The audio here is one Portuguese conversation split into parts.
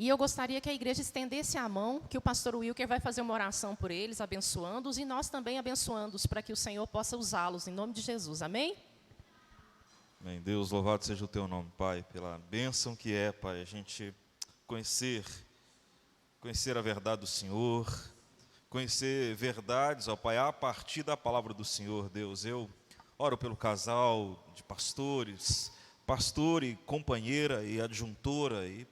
E eu gostaria que a igreja estendesse a mão, que o pastor Wilker vai fazer uma oração por eles, abençoando-os, e nós também abençoando-os, para que o Senhor possa usá-los, em nome de Jesus. Amém? Amém. Deus, louvado seja o teu nome, Pai, pela bênção que é, Pai, a gente conhecer a verdade do Senhor, conhecer verdades, ó Pai, a partir da palavra do Senhor. Deus, eu oro pelo casal de pastores, pastor e companheira e adjuntora e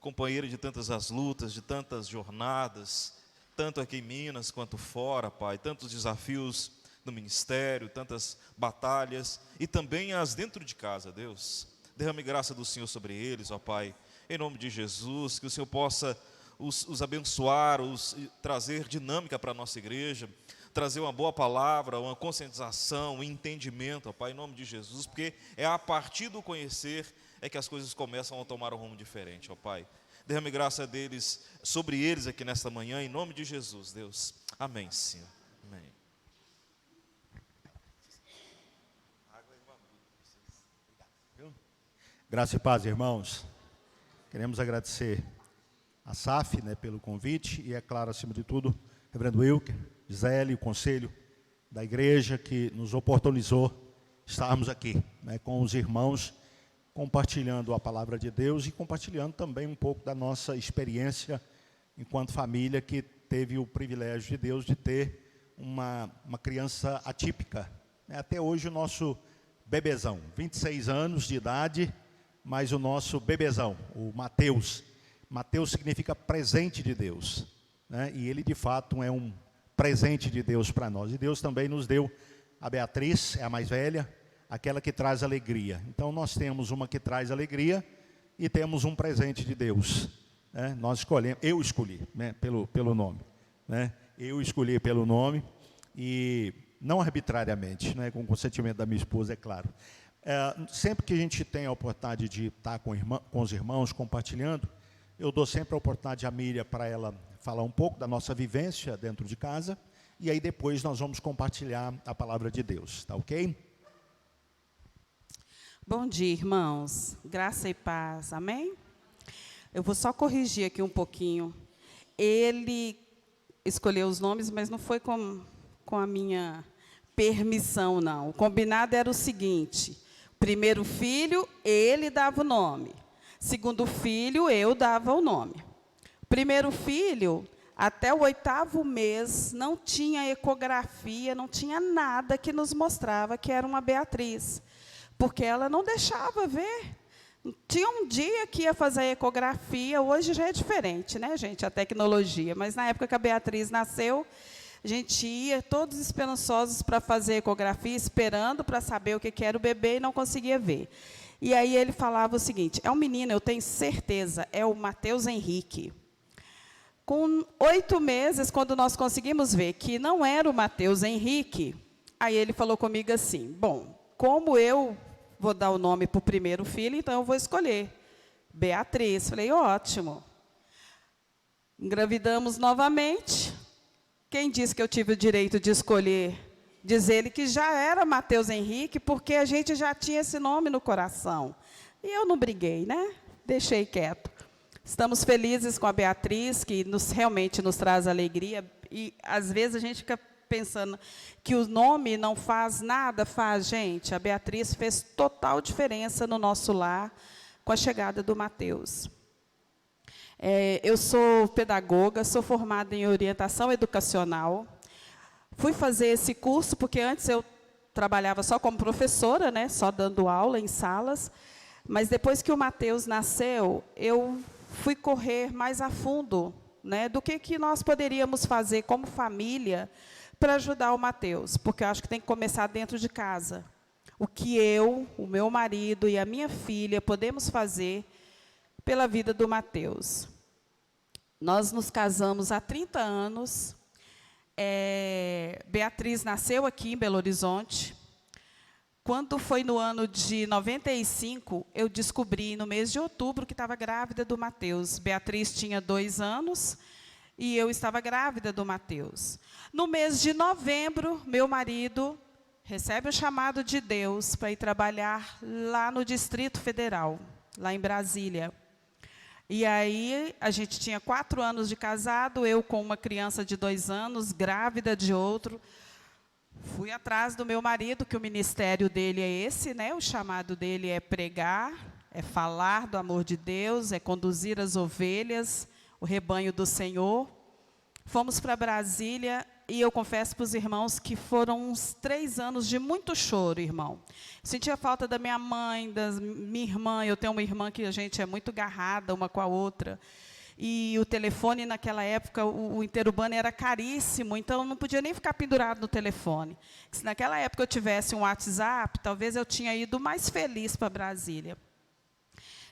companheira de tantas as lutas, de tantas jornadas, tanto aqui em Minas quanto fora, Pai, tantos desafios no ministério, tantas batalhas e também as dentro de casa. Deus, derrame graça do Senhor sobre eles, ó Pai, em nome de Jesus, que o Senhor possa os abençoar, trazer dinâmica para a nossa igreja, trazer uma boa palavra, uma conscientização, um entendimento, ó Pai, em nome de Jesus, porque é a partir do conhecer é que as coisas começam a tomar um rumo diferente, ó Pai. Derrame graça deles, sobre eles aqui nesta manhã, em nome de Jesus, Deus. Amém, Senhor. Amém. Graça e paz, irmãos. Queremos agradecer a SAF, né, pelo convite e, é claro, acima de tudo, reverendo Wilker, Gisele, o conselho da igreja que nos oportunizou estarmos aqui, né, com os irmãos, compartilhando a palavra de Deus e compartilhando também um pouco da nossa experiência enquanto família que teve o privilégio de Deus de ter uma criança atípica. Até hoje o nosso bebezão, 26 anos de idade, mas o nosso bebezão, o Mateus. Mateus significa presente de Deus, né? E ele de fato é um presente de Deus para nós. E Deus também nos deu a Beatriz, é a mais velha, aquela que traz alegria. Então nós temos uma que traz alegria e temos um presente de Deus, né? Nós escolhemos, eu escolhi, né, pelo nome, né? Eu escolhi pelo nome e não arbitrariamente, né, com o consentimento da minha esposa, é claro. Sempre que a gente tem a oportunidade de estar com os irmãos compartilhando, eu dou sempre a oportunidade à Miriam para ela falar um pouco da nossa vivência dentro de casa, e aí depois nós vamos compartilhar a palavra de Deus, tá ok? Bom dia, irmãos. Graça e paz, amém? Eu vou só corrigir aqui um pouquinho. Ele escolheu os nomes, mas não foi com a minha permissão, não. O combinado era o seguinte: primeiro filho, ele dava o nome. Segundo filho, eu dava o nome. Primeiro filho, até o 8º mês, não tinha ecografia, não tinha nada que nos mostrava que era uma Beatriz, porque ela não deixava ver. Tinha um dia que ia fazer a ecografia, hoje já é diferente, né, gente, a tecnologia, mas na época que a Beatriz nasceu, a gente ia todos esperançosos para fazer a ecografia, esperando para saber o que era o bebê e não conseguia ver. E aí ele falava o seguinte: é um menino, eu tenho certeza, é o Mateus Henrique. Com 8 meses, quando nós conseguimos ver que não era o Mateus Henrique, aí ele falou comigo assim: bom, como eu vou dar o nome para o primeiro filho, então eu vou escolher Beatriz. Falei, ótimo. Engravidamos novamente. Quem disse que eu tive o direito de escolher? Diz ele que já era Mateus Henrique, porque a gente já tinha esse nome no coração. E eu não briguei, né? Deixei quieto. Estamos felizes com a Beatriz, que realmente nos traz alegria. E, às vezes, a gente fica pensando que o nome não faz nada, faz, gente. A Beatriz fez total diferença no nosso lar com a chegada do Mateus. Eu sou pedagoga, sou formada em orientação educacional. Fui fazer esse curso porque antes eu trabalhava só como professora, né, só dando aula em salas, mas depois que o Mateus nasceu, eu fui correr mais a fundo, né, do que nós poderíamos fazer como família para ajudar o Mateus, porque eu acho que tem que começar dentro de casa. O que eu, o meu marido e a minha filha podemos fazer pela vida do Mateus. Nós nos casamos há 30 anos. Beatriz nasceu aqui em Belo Horizonte. Quando foi no ano de 95, eu descobri, no mês de outubro, que estava grávida do Mateus. Beatriz tinha 2 anos e eu estava grávida do Mateus. No mês de novembro, meu marido recebe um chamado de Deus para ir trabalhar lá no Distrito Federal, lá em Brasília. E aí, a gente tinha 4 anos de casado, eu com uma criança de 2 anos, grávida de outro. Fui atrás do meu marido, que o ministério dele é esse, né? O chamado dele é pregar, é falar do amor de Deus, é conduzir as ovelhas, o rebanho do Senhor. Fomos para Brasília e eu confesso para os irmãos que foram uns 3 anos de muito choro, irmão. Sentia falta da minha mãe, da minha irmã. Eu tenho uma irmã que a gente é muito garrada uma com a outra. E o telefone, naquela época, o interurbano era caríssimo, então eu não podia nem ficar pendurado no telefone. Se naquela época eu tivesse um WhatsApp, talvez eu tinha ido mais feliz para Brasília.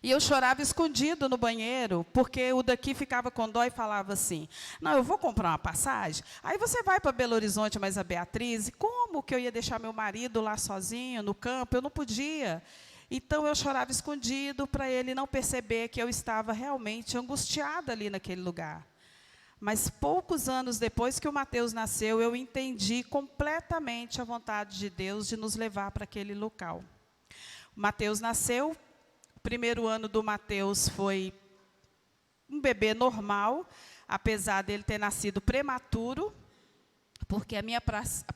E eu chorava escondido no banheiro, porque o daqui ficava com dó e falava assim, não, eu vou comprar uma passagem, aí você vai para Belo Horizonte, mas a Beatriz, como que eu ia deixar meu marido lá sozinho, no campo? Eu não podia. Então, eu chorava escondido para ele não perceber que eu estava realmente angustiada ali naquele lugar. Mas, poucos anos depois que o Mateus nasceu, eu entendi completamente a vontade de Deus de nos levar para aquele local. O Mateus nasceu. O primeiro ano do Mateus foi um bebê normal, apesar dele ter nascido prematuro, porque a minha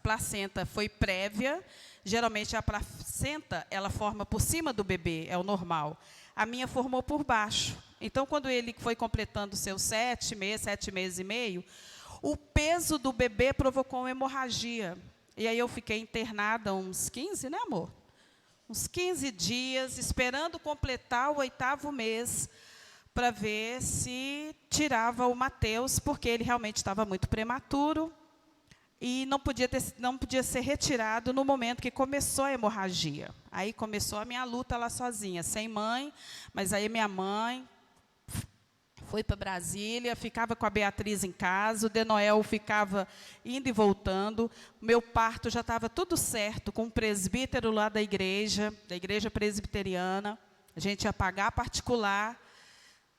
placenta foi prévia. Geralmente, a placenta, ela forma por cima do bebê, é o normal. A minha formou por baixo. Então, quando ele foi completando seus 7 meses e meio, o peso do bebê provocou uma hemorragia. E aí eu fiquei internada uns 15, né, amor? Uns 15 dias, esperando completar o 8º mês, para ver se tirava o Mateus, porque ele realmente estava muito prematuro e não podia ser retirado no momento que começou a hemorragia. Aí começou a minha luta lá sozinha, sem mãe, mas aí minha mãe foi para Brasília, ficava com a Beatriz em casa, o Denoel ficava indo e voltando. O meu parto já estava tudo certo, com um presbítero lá da igreja presbiteriana. A gente ia pagar particular,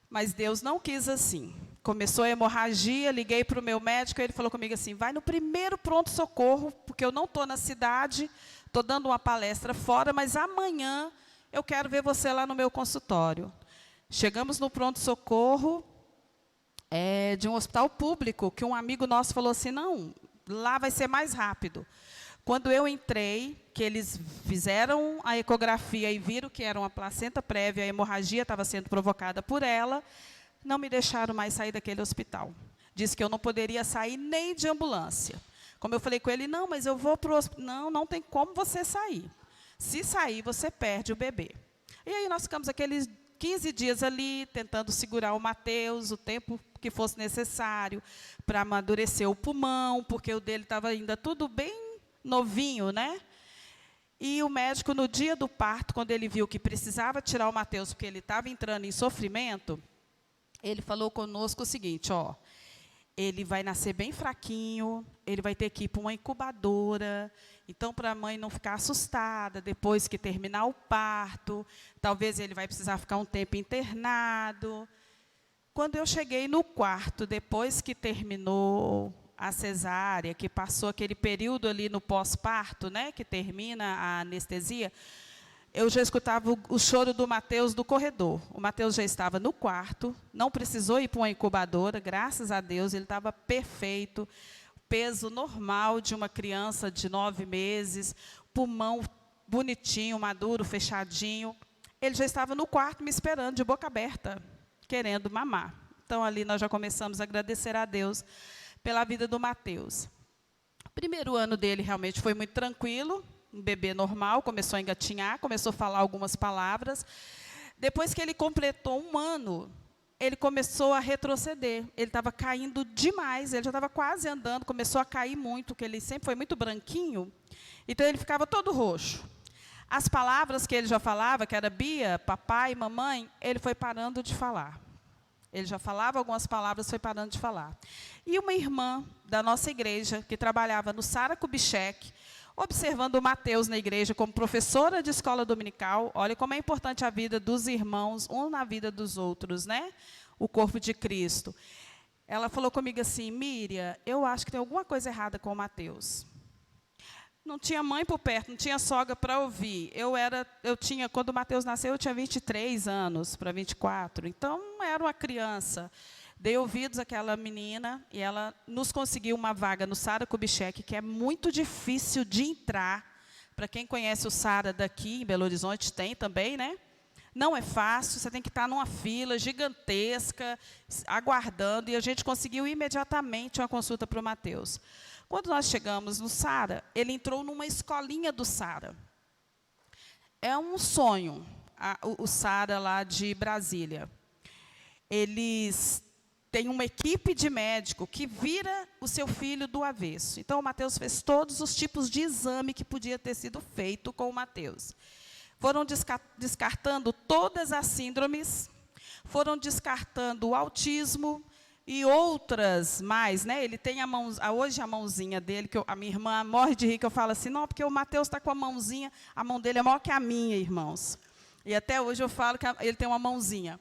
mas Deus não quis assim. Começou a hemorragia, liguei para o meu médico, ele falou comigo assim, vai no primeiro pronto-socorro, porque eu não estou na cidade, estou dando uma palestra fora, mas amanhã eu quero ver você lá no meu consultório. Chegamos no pronto-socorro de um hospital público, que um amigo nosso falou assim, não, lá vai ser mais rápido. Quando eu entrei, que eles fizeram a ecografia e viram que era uma placenta prévia, a hemorragia estava sendo provocada por ela, não me deixaram mais sair daquele hospital. Disse que eu não poderia sair nem de ambulância. Como eu falei com ele, não, mas eu vou para o hospital. Não, não tem como você sair. Se sair, você perde o bebê. E aí nós ficamos aqueles 15 dias ali, tentando segurar o Mateus, o tempo que fosse necessário, para amadurecer o pulmão, porque o dele estava ainda tudo bem novinho, né? E o médico, no dia do parto, quando ele viu que precisava tirar o Mateus, porque ele estava entrando em sofrimento, ele falou conosco o seguinte, ó, ele vai nascer bem fraquinho, ele vai ter que ir para uma incubadora, então, para a mãe não ficar assustada, depois que terminar o parto, talvez ele vai precisar ficar um tempo internado. Quando eu cheguei no quarto, depois que terminou a cesárea, que passou aquele período ali no pós-parto, né, que termina a anestesia, eu já escutava o choro do Mateus do corredor. O Mateus já estava no quarto, não precisou ir para uma incubadora, graças a Deus, ele estava perfeito, peso normal de uma criança de 9 meses, pulmão bonitinho, maduro, fechadinho. Ele já estava no quarto me esperando, de boca aberta, querendo mamar. Então, ali nós já começamos a agradecer a Deus pela vida do Mateus. O primeiro ano dele realmente foi muito tranquilo, um bebê normal, começou a engatinhar, começou a falar algumas palavras. Depois que ele completou 1 ano, ele começou a retroceder. Ele estava caindo demais, ele já estava quase andando, começou a cair muito, porque ele sempre foi muito branquinho, então ele ficava todo roxo. As palavras que ele já falava, que era Bia, papai, mamãe, ele foi parando de falar. Ele já falava algumas palavras, foi parando de falar. E uma irmã da nossa igreja, que trabalhava no Sara Kubitschek, observando o Mateus na igreja como professora de escola dominical, olha como é importante a vida dos irmãos, um na vida dos outros, né? O corpo de Cristo. Ela falou comigo assim, Miriam, eu acho que tem alguma coisa errada com o Mateus. Não tinha mãe por perto, não tinha sogra para ouvir. Quando o Mateus nasceu, eu tinha 23 anos para 24. Então, era uma criança. Dei ouvidos àquela menina e ela nos conseguiu uma vaga no Sara Kubitschek, que é muito difícil de entrar. Para quem conhece o Sara daqui, em Belo Horizonte, tem também, né? Não é fácil, você tem que estar numa fila gigantesca, aguardando, e a gente conseguiu imediatamente uma consulta para o Mateus. Quando nós chegamos no Sara, ele entrou numa escolinha do Sara. É um sonho, o Sara lá de Brasília. Eles têm uma equipe de médico que vira o seu filho do avesso. Então, o Mateus fez todos os tipos de exame que podia ter sido feito com o Mateus. Foram descartando todas as síndromes, foram descartando o autismo e outras mais, né? Ele tem hoje a mãozinha dele, que a minha irmã morre de rir, que eu falo assim, não, porque o Mateus está com a mãozinha, a mão dele é maior que a minha, irmãos. E até hoje eu falo que ele tem uma mãozinha.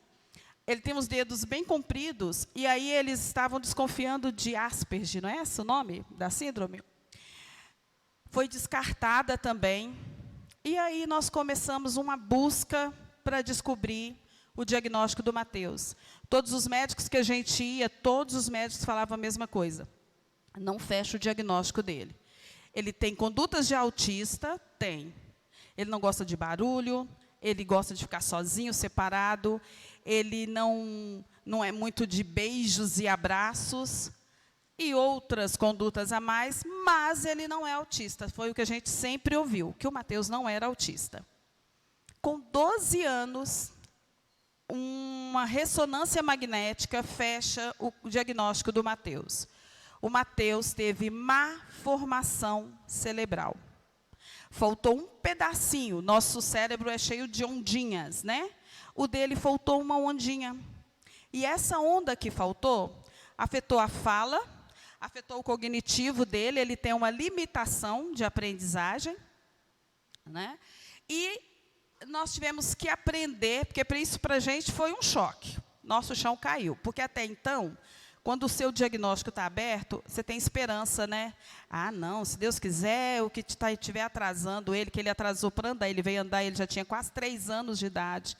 Ele tem os dedos bem compridos, e aí eles estavam desconfiando de Asperger, não é esse o nome da síndrome? Foi descartada também. E aí nós começamos uma busca para descobrir o diagnóstico do Mateus. Todos os médicos que a gente ia, todos os médicos falavam a mesma coisa. Não fecha o diagnóstico dele. Ele tem condutas de autista? Tem. Ele não gosta de barulho, ele gosta de ficar sozinho, separado, ele não é muito de beijos e abraços, e outras condutas a mais, mas ele não é autista. Foi o que a gente sempre ouviu, que o Mateus não era autista. Com 12 anos, uma ressonância magnética fecha o diagnóstico do Mateus. O Mateus teve má formação cerebral. Faltou um pedacinho. Nosso cérebro é cheio de ondinhas, né? O dele faltou uma ondinha. E essa onda que faltou afetou a fala, afetou o cognitivo dele, ele tem uma limitação de aprendizagem, né? E nós tivemos que aprender, porque isso para a gente foi um choque. Nosso chão caiu, porque até então, quando o seu diagnóstico está aberto, você tem esperança, né? Ah, não, se Deus quiser, o que estiver atrasando ele, que ele atrasou para andar, ele veio andar, ele já tinha quase 3 anos de idade.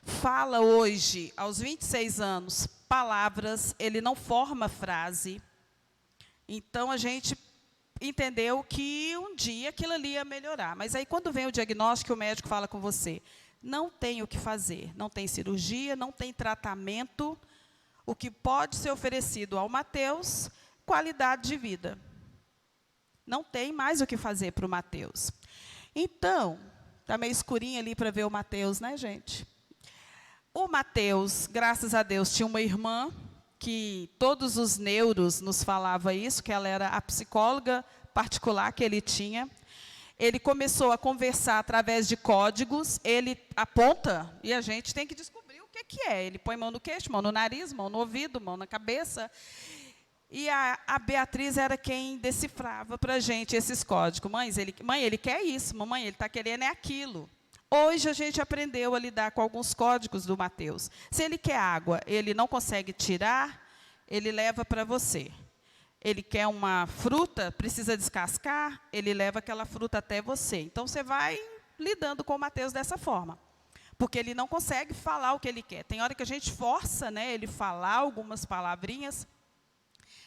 Fala hoje, aos 26 anos, palavras, ele não forma frase. Então, a gente entendeu que um dia aquilo ali ia melhorar. Mas aí, quando vem o diagnóstico, o médico fala com você, não tem o que fazer, não tem cirurgia, não tem tratamento. O que pode ser oferecido ao Mateus, qualidade de vida. Não tem mais o que fazer para o Mateus. Então, está meio escurinho ali para ver o Mateus, né, gente? O Mateus, graças a Deus, tinha uma irmã que todos os neuros nos falava isso, que ela era a psicóloga particular que ele tinha. Ele começou a conversar através de códigos, ele aponta e a gente tem que descobrir o que é. Ele põe mão no queixo, mão no nariz, mão no ouvido, mão na cabeça. E a Beatriz era quem decifrava para a gente esses códigos. Mãe, ele quer isso, mamãe, ele está querendo é aquilo. Hoje a gente aprendeu a lidar com alguns códigos do Mateus. Se ele quer água, ele não consegue tirar, ele leva para você. Ele quer uma fruta, precisa descascar, ele leva aquela fruta até você. Então, você vai lidando com o Mateus dessa forma. Porque ele não consegue falar o que ele quer. Tem hora que a gente força, né, ele falar algumas palavrinhas.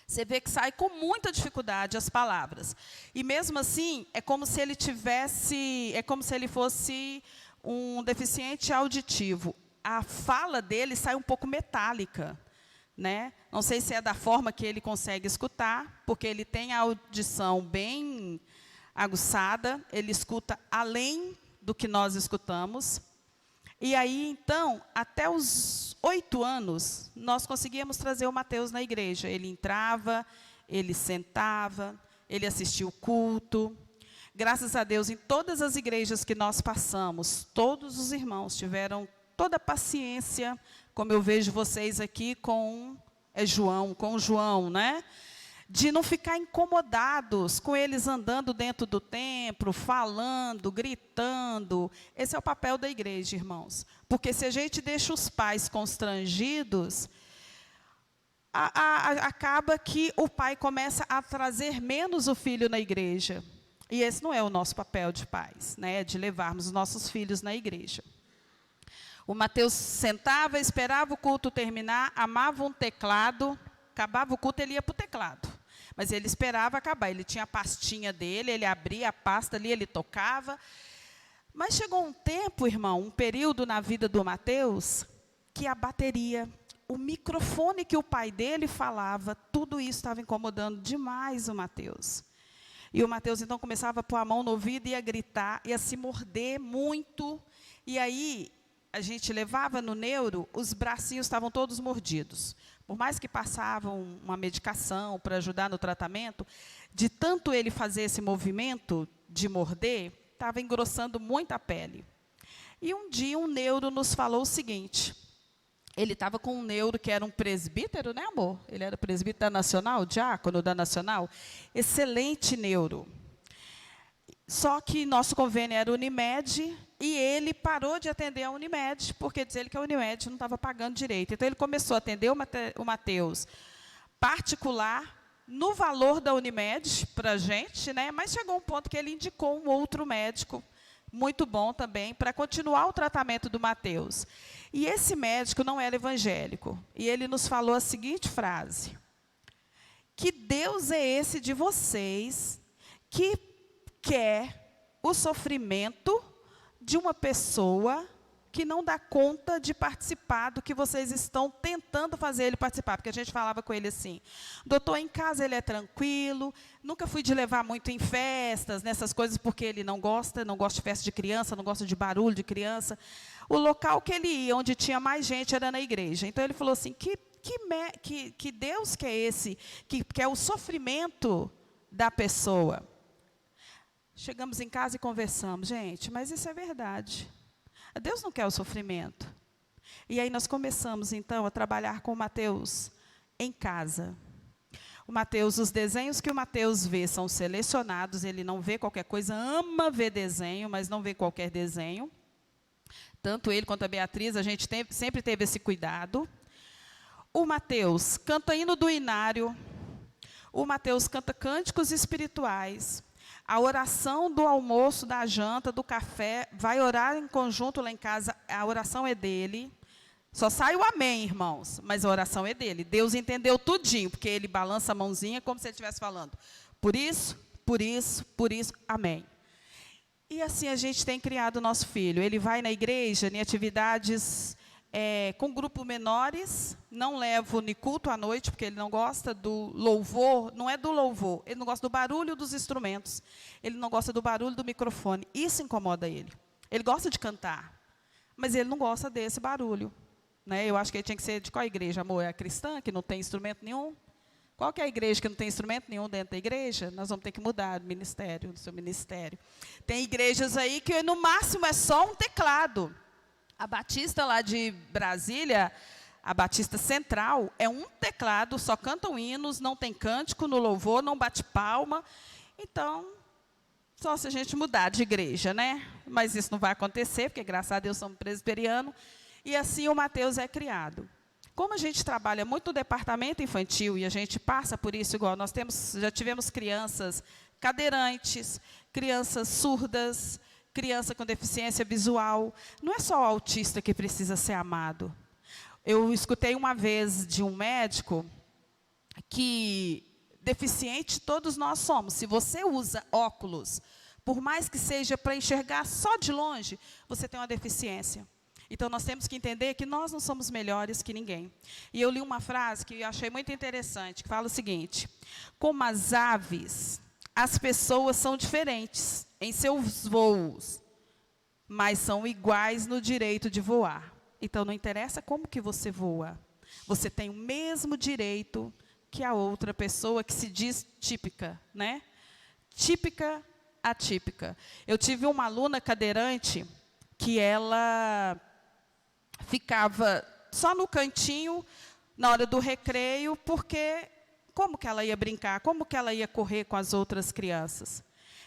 Você vê que sai com muita dificuldade as palavras. E mesmo assim, é como se ele fosse um deficiente auditivo. A fala dele sai um pouco metálica, né? Não sei se é da forma que ele consegue escutar, porque ele tem a audição bem aguçada, ele escuta além do que nós escutamos. E aí, então, até os 8 anos, nós conseguíamos trazer o Mateus na igreja. Ele entrava, ele sentava, ele assistia o culto. Graças a Deus, em todas as igrejas que nós passamos, todos os irmãos tiveram toda a paciência, como eu vejo vocês aqui com o João, né? De não ficar incomodados com eles andando dentro do templo, falando, gritando. Esse é o papel da igreja, irmãos. Porque se a gente deixa os pais constrangidos, acaba que o pai começa a trazer menos o filho na igreja. E esse não é o nosso papel de pais, né? De levarmos os nossos filhos na igreja. O Mateus sentava, esperava o culto terminar, amava um teclado, acabava o culto, ele ia para o teclado. Mas ele esperava acabar, ele tinha a pastinha dele, ele abria a pasta ali, ele tocava. Mas chegou um tempo, irmão, um período na vida do Mateus, que a bateria, o microfone que o pai dele falava, tudo isso estava incomodando demais o Mateus. E o Mateus, então, começava a pôr a mão no ouvido e a gritar, e a se morder muito. E aí, a gente levava no neuro, os bracinhos estavam todos mordidos. Por mais que passavam uma medicação para ajudar no tratamento, de tanto ele fazer esse movimento de morder, estava engrossando muito a pele. E um dia um neuro nos falou o seguinte, ele estava com um neuro que era um presbítero, né, amor? Ele era presbítero da Nacional, diácono da Nacional. Excelente neuro. Só que nosso convênio era Unimed e ele parou de atender a Unimed, porque diz ele que a Unimed não estava pagando direito. Então, ele começou a atender o Mateus particular, no valor da Unimed, para a gente, né? Mas chegou um ponto que ele indicou um outro médico, muito bom também, para continuar o tratamento do Mateus. E esse médico não era evangélico. E ele nos falou a seguinte frase, que Deus é esse de vocês que quer o sofrimento de uma pessoa que não dá conta de participar do que vocês estão tentando fazer ele participar. Porque a gente falava com ele assim, doutor, em casa ele é tranquilo, nunca fui de levar muito em festas, nessas coisas, porque ele não gosta de festa de criança, não gosta de barulho de criança. O local que ele ia, onde tinha mais gente, era na igreja. Então, ele falou assim, que Deus que é esse, que é o sofrimento da pessoa. Chegamos em casa e conversamos, gente, mas isso é verdade. Deus não quer o sofrimento. E aí nós começamos, então, a trabalhar com o Mateus em casa. O Mateus, os desenhos que o Mateus vê são selecionados, ele não vê qualquer coisa, ama ver desenho, mas não vê qualquer desenho. Tanto ele quanto a Beatriz, a gente sempre teve esse cuidado. O Mateus canta hino do inário, o Mateus canta cânticos espirituais. A oração do almoço, da janta, do café, vai orar em conjunto lá em casa, a oração é dele. Só sai o amém, irmãos, mas a oração é dele. Deus entendeu tudinho, porque ele balança a mãozinha como se ele estivesse falando. Por isso, amém. E assim a gente tem criado o nosso filho. Ele vai na igreja, em atividades com grupo menores, não levo no culto à noite, porque ele não gosta do louvor, não é do louvor, ele não gosta do barulho dos instrumentos, ele não gosta do barulho do microfone, isso incomoda ele. Ele gosta de cantar, mas ele não gosta desse barulho. Né? Eu acho que ele tinha que ser de qual igreja, amor? É a cristã, que não tem instrumento nenhum? Qual que é a igreja que não tem instrumento nenhum dentro da igreja? Nós vamos ter que mudar o ministério, o seu ministério. Tem igrejas aí que no máximo é só um teclado. A Batista lá de Brasília, a Batista Central, é um teclado, só cantam hinos, não tem cântico no louvor, não bate palma. Então, só se a gente mudar de igreja, né? Mas isso não vai acontecer, porque graças a Deus somos presbiterianos. E assim o Mateus é criado. Como a gente trabalha muito no departamento infantil, e a gente passa por isso igual, nós já tivemos crianças cadeirantes, crianças surdas, criança com deficiência visual. Não é só o autista que precisa ser amado. Eu escutei uma vez de um médico que deficiente todos nós somos. Se você usa óculos, por mais que seja para enxergar só de longe, você tem uma deficiência. Então, nós temos que entender que nós não somos melhores que ninguém. E eu li uma frase que eu achei muito interessante, que fala o seguinte, como as aves, as pessoas são diferentes em seus voos, mas são iguais no direito de voar. Então, não interessa como que você voa. Você tem o mesmo direito que a outra pessoa que se diz típica, né? Típica, atípica. Eu tive uma aluna cadeirante que ela ficava só no cantinho, na hora do recreio, porque como que ela ia brincar, como que ela ia correr com as outras crianças?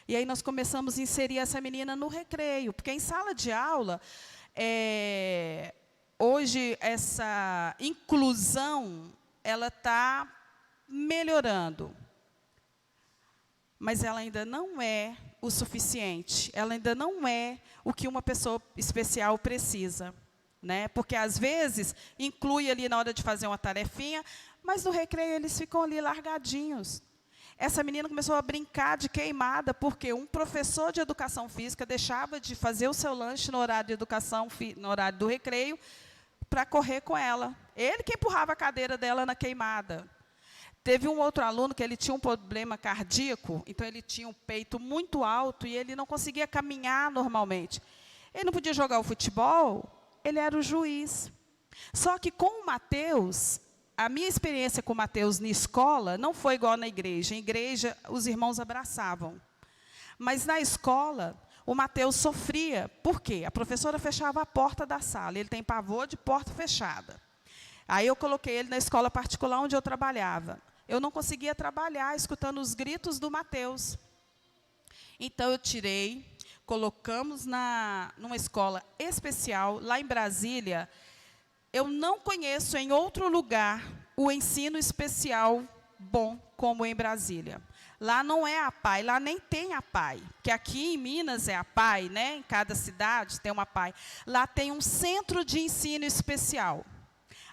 E aí nós começamos a inserir essa menina no recreio, porque em sala de aula, hoje essa inclusão, ela está melhorando. Mas ela ainda não é o suficiente, ela ainda não é o que uma pessoa especial precisa, né? Porque às vezes inclui ali na hora de fazer uma tarefinha, mas no recreio eles ficam ali largadinhos. Essa menina começou a brincar de queimada, porque um professor de educação física deixava de fazer o seu lanche no horário de educação, no horário do recreio, para correr com ela. Ele que empurrava a cadeira dela na queimada. Teve um outro aluno que ele tinha um problema cardíaco, então ele tinha um peito muito alto e ele não conseguia caminhar normalmente. Ele não podia jogar o futebol, ele era o juiz. Só que com o Mateus, a minha experiência com o Mateus na escola não foi igual na igreja. Em igreja, os irmãos abraçavam. Mas na escola, o Mateus sofria. Por quê? A professora fechava a porta da sala. Ele tem pavor de porta fechada. Aí eu coloquei ele na escola particular onde eu trabalhava. Eu não conseguia trabalhar escutando os gritos do Mateus. Então eu tirei, colocamos numa escola especial, lá em Brasília. Eu não conheço em outro lugar o ensino especial bom como em Brasília. Lá não é a PAI, lá nem tem a PAI. Porque aqui em Minas é a PAI, né? Em cada cidade tem uma PAI. Lá tem um centro de ensino especial.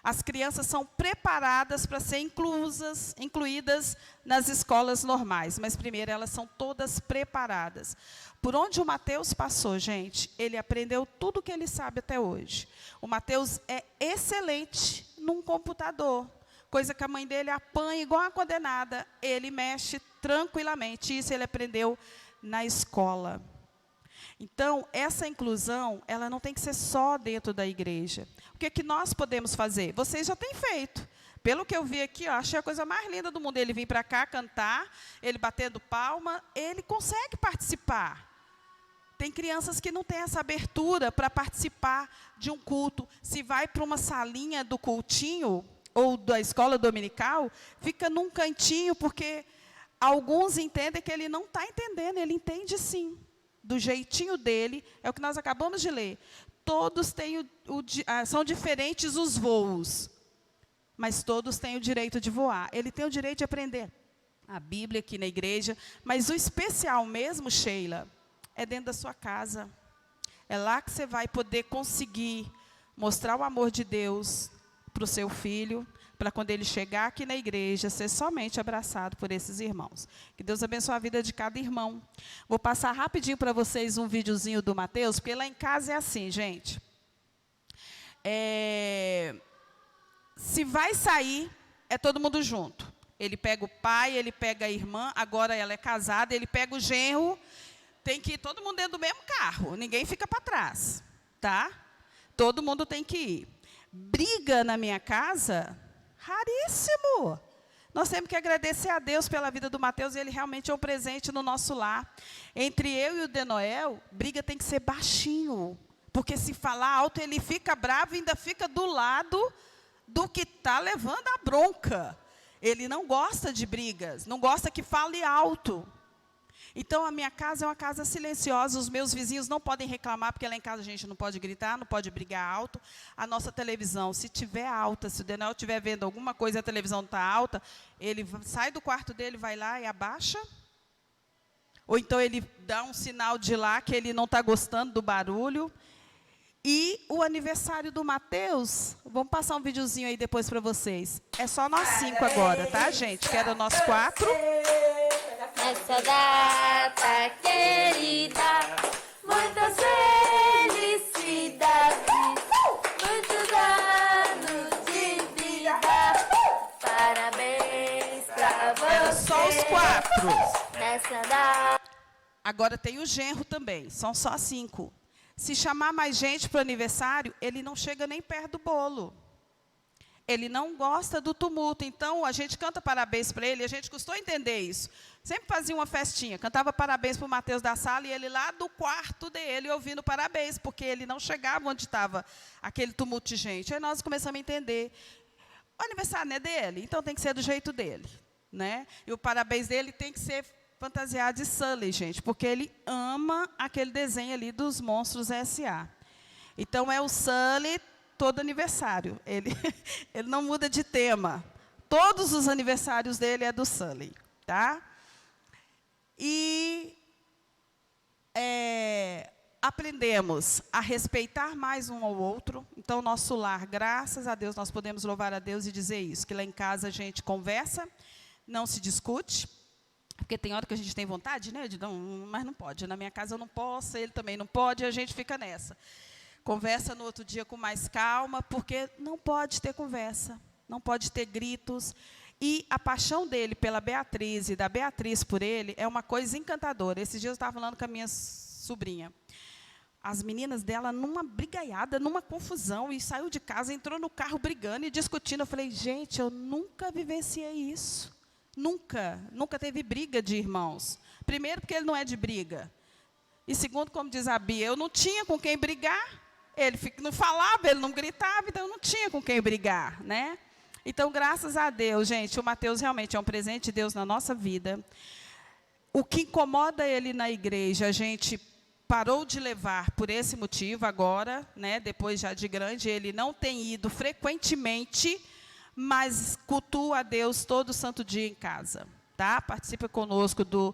As crianças são preparadas para ser incluídas nas escolas normais, mas primeiro elas são todas preparadas. Por onde o Mateus passou, gente, ele aprendeu tudo o que ele sabe até hoje. O Mateus é excelente num computador, coisa que a mãe dele apanha igual uma condenada. Ele mexe tranquilamente, isso ele aprendeu na escola. Então, essa inclusão, ela não tem que ser só dentro da igreja. O que nós podemos fazer? Vocês já têm feito. Pelo que eu vi aqui, achei a coisa mais linda do mundo. Ele vir para cá cantar, ele batendo palma, ele consegue participar. Tem crianças que não têm essa abertura para participar de um culto. Se vai para uma salinha do cultinho, ou da escola dominical, fica num cantinho, porque alguns entendem que ele não está entendendo, ele entende sim. Do jeitinho dele, é o que nós acabamos de ler. Todos têm são diferentes os voos, mas todos têm o direito de voar. Ele tem o direito de aprender a Bíblia aqui na igreja, mas o especial mesmo, Sheila, é dentro da sua casa. É lá que você vai poder conseguir mostrar o amor de Deus para o seu filho, para quando ele chegar aqui na igreja, ser somente abraçado por esses irmãos. Que Deus abençoe a vida de cada irmão. Vou passar rapidinho para vocês um videozinho do Mateus, porque lá em casa é assim, gente. Se vai sair, é todo mundo junto. Ele pega o pai, ele pega a irmã, agora ela é casada, ele pega o genro, tem que ir todo mundo dentro do mesmo carro, ninguém fica para trás, tá? Todo mundo tem que ir. Briga na minha casa, raríssimo. Nós temos que agradecer a Deus pela vida do Mateus, e ele realmente é um presente no nosso lar. Entre eu e o Denoel, briga tem que ser baixinho, porque se falar alto, ele fica bravo e ainda fica do lado do que está levando a bronca. Ele não gosta de brigas, não gosta que fale alto. Então, a minha casa é uma casa silenciosa, os meus vizinhos não podem reclamar, porque lá em casa a gente não pode gritar, não pode brigar alto. A nossa televisão, se estiver alta, se o Daniel estiver vendo alguma coisa e a televisão está alta, ele sai do quarto dele, vai lá e abaixa. Ou então ele dá um sinal de lá que ele não está gostando do barulho. E o aniversário do Mateus, vamos passar um videozinho aí depois para vocês. É só nós 5 agora, tá, gente? Que era nós 4. Nessa data querida, muitas felicidades, muitos anos de vida, parabéns pra você. Era só os 4. Nessa data. Agora tem o genro também, são só 5. Se chamar mais gente para o aniversário, ele não chega nem perto do bolo. Ele não gosta do tumulto, então a gente canta parabéns para ele, a gente custou entender isso. Sempre fazia uma festinha, cantava parabéns para o Mateus da sala, e ele lá do quarto dele ouvindo parabéns, porque ele não chegava onde estava aquele tumulto de gente. Aí nós começamos a entender, o aniversário não é dele, então tem que ser do jeito dele, né? E o parabéns dele tem que ser fantasiado de Sully, gente, porque ele ama aquele desenho ali dos Monstros S.A. Então é o Sully todo aniversário. Ele não muda de tema. Todos os aniversários dele é do Sully, tá? E aprendemos a respeitar mais um ao outro. Então, nosso lar, graças a Deus, nós podemos louvar a Deus e dizer isso, que lá em casa a gente conversa, não se discute, porque tem hora que a gente tem vontade, né, de não, mas não pode. Na minha casa eu não posso, ele também não pode, e a gente fica nessa. Conversa no outro dia com mais calma, porque não pode ter conversa, não pode ter gritos. E a paixão dele pela Beatriz e da Beatriz por ele é uma coisa encantadora. Esses dias eu estava falando com a minha sobrinha. As meninas dela numa brigaiada, numa confusão, e saiu de casa, entrou no carro brigando e discutindo. Eu falei, gente, eu nunca vivenciei isso. Nunca teve briga de irmãos. Primeiro, porque ele não é de briga. E segundo, como diz a Bia, eu não tinha com quem brigar. Ele não falava, ele não gritava, então eu não tinha com quem brigar, né? Então, graças a Deus, gente, o Mateus realmente é um presente de Deus na nossa vida. O que incomoda ele na igreja, a gente parou de levar por esse motivo agora, né? Depois já de grande, ele não tem ido frequentemente, mas cultua a Deus todo santo dia em casa, tá? Participa conosco do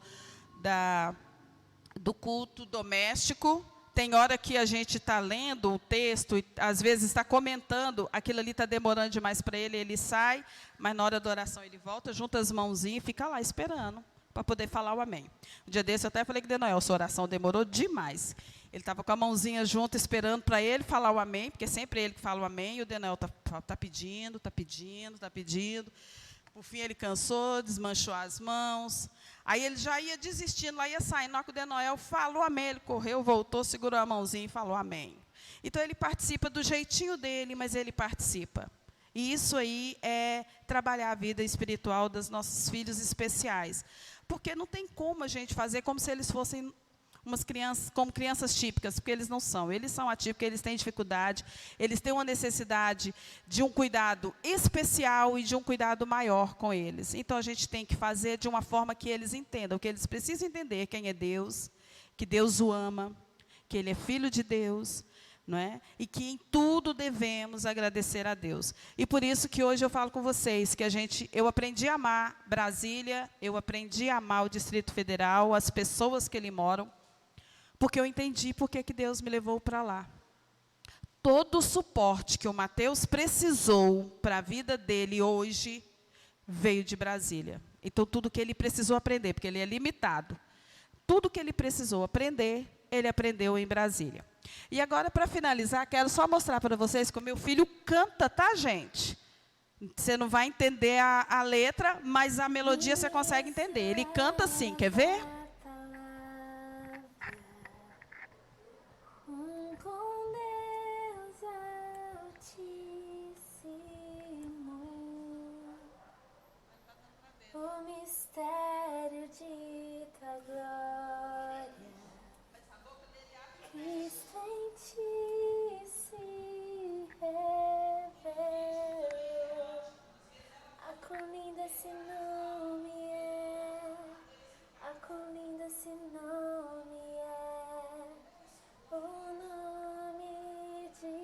culto doméstico. Tem hora que a gente está lendo um texto e às vezes está comentando, aquilo ali está demorando demais para ele, ele sai, mas na hora da oração ele volta, junta as mãozinhas e fica lá esperando para poder falar o amém. Um dia desse eu até falei que Denoel, sua oração demorou demais. Ele estava com a mãozinha junto, esperando para ele falar o amém, porque sempre é ele que fala o amém, e o Denoel está pedindo. Por fim, ele cansou, desmanchou as mãos. Aí ele já ia desistindo, lá ia saindo. Na hora que o Denoel falou amém, ele correu, voltou, segurou a mãozinha e falou amém. Então, ele participa do jeitinho dele, mas ele participa. E isso aí é trabalhar a vida espiritual dos nossos filhos especiais. Porque não tem como a gente fazer como se eles fossem umas crianças, como crianças típicas, porque eles não são. Eles são atípicos, eles têm dificuldade, eles têm uma necessidade de um cuidado especial e de um cuidado maior com eles. Então, a gente tem que fazer de uma forma que eles entendam, que eles precisam entender quem é Deus, que Deus o ama, que ele é filho de Deus, não é? E que em tudo devemos agradecer a Deus. E por isso que hoje eu falo com vocês, que eu aprendi a amar Brasília, eu aprendi a amar o Distrito Federal, as pessoas que ali moram, porque eu entendi por que Deus me levou para lá. Todo o suporte que o Mateus precisou para a vida dele hoje veio de Brasília. Então, tudo que ele precisou aprender, porque ele é limitado, tudo que ele precisou aprender, ele aprendeu em Brasília. E agora, para finalizar, quero só mostrar para vocês que o meu filho canta, tá, gente? Você não vai entender a letra, mas a melodia você consegue entender. Ele canta assim, quer ver? Com Deus Altíssimo, o mistério de tua glória, Cristo em ti se revelou. Ah, quão lindo esse nome é, ah, quão lindo esse nome é, o nome de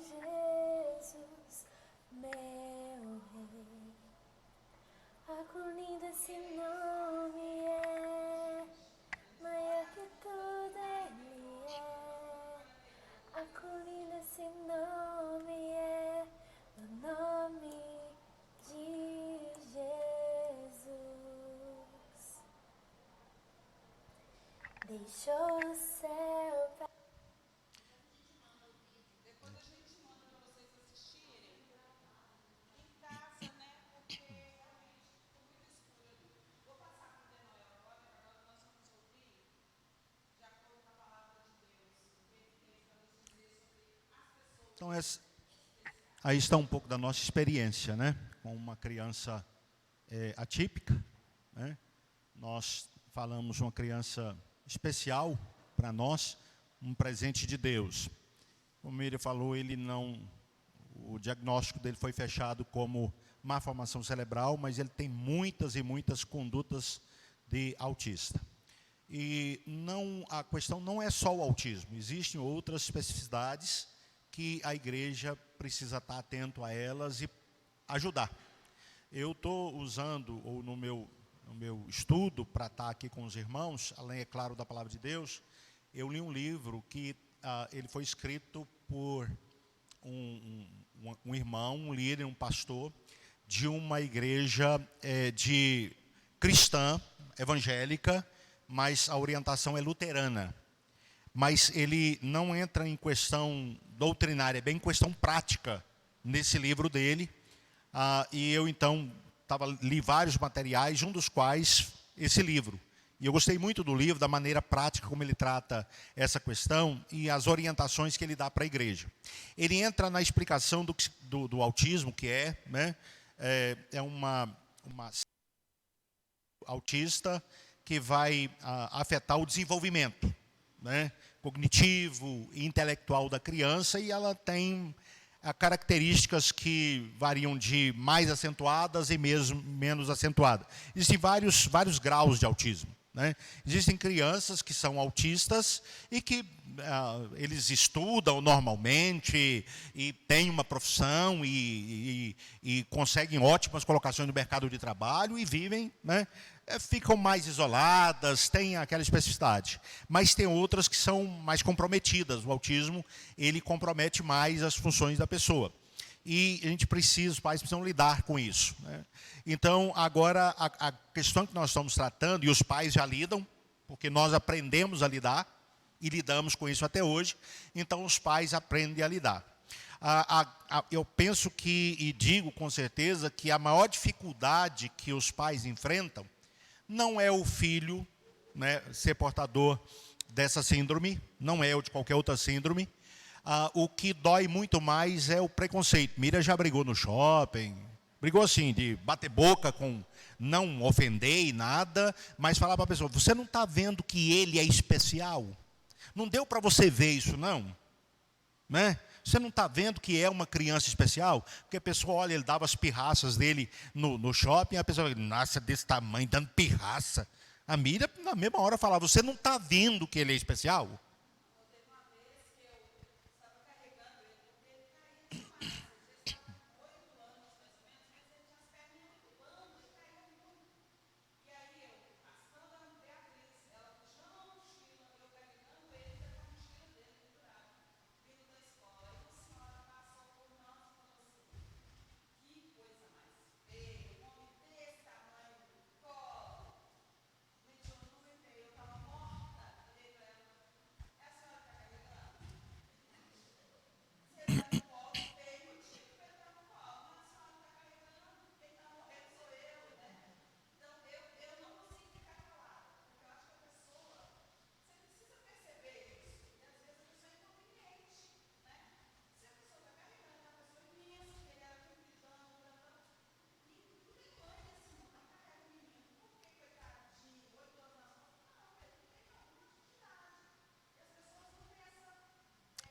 Jesus, meu Rei. Ah, quão lindo esse nome é, maior que tudo ele é. Ah, quão lindo esse nome é, o nome de Jesus. Deixou o céu pra... Então, aí está um pouco da nossa experiência, né? Com uma criança atípica, né? Nós falamos uma criança especial para nós, um presente de Deus. Como ele falou, o diagnóstico dele foi fechado como má formação cerebral, mas ele tem muitas e muitas condutas de autista. E a questão não é só o autismo, existem outras especificidades que a igreja precisa estar atento a elas e ajudar. Eu estou usando, ou no meu estudo, para estar aqui com os irmãos, além, é claro, da palavra de Deus, eu li um livro que ele foi escrito por um irmão, um líder, um pastor de uma igreja de cristã, evangélica, mas a orientação é luterana. Mas ele não entra em questão doutrinária, é bem questão prática nesse livro dele. E eu, então, li vários materiais, um dos quais esse livro. E eu gostei muito do livro, da maneira prática como ele trata essa questão e as orientações que ele dá para a igreja. Ele entra na explicação do autismo, que é uma autista que vai afetar o desenvolvimento, cognitivo e intelectual da criança, e ela tem características que variam de mais acentuadas e mesmo menos acentuadas. Existem vários graus de autismo. Existem crianças que são autistas e que eles estudam normalmente e têm uma profissão e conseguem ótimas colocações no mercado de trabalho e vivem, ficam mais isoladas, têm aquela especificidade. Mas tem outras que são mais comprometidas. O autismo, ele compromete mais as funções da pessoa. E a gente os pais precisam lidar com isso. Então, agora, a questão que nós estamos tratando, e os pais já lidam, porque nós aprendemos a lidar, e lidamos com isso até hoje, então os pais aprendem a lidar. Eu penso e digo com certeza, que a maior dificuldade que os pais enfrentam não é o filho ser portador dessa síndrome, não é o de qualquer outra síndrome. O que dói muito mais é o preconceito. Mira já brigou no shopping, brigou assim, de bater boca com não ofender e nada, mas falar para a pessoa, você não está vendo que ele é especial? Não deu para você ver isso, não? Você não está vendo que é uma criança especial? Porque a pessoa olha, ele dava as pirraças dele no shopping, a pessoa fala, nossa, desse tamanho, dando pirraça. A Mira, na mesma hora, falava, você não está vendo que ele é especial?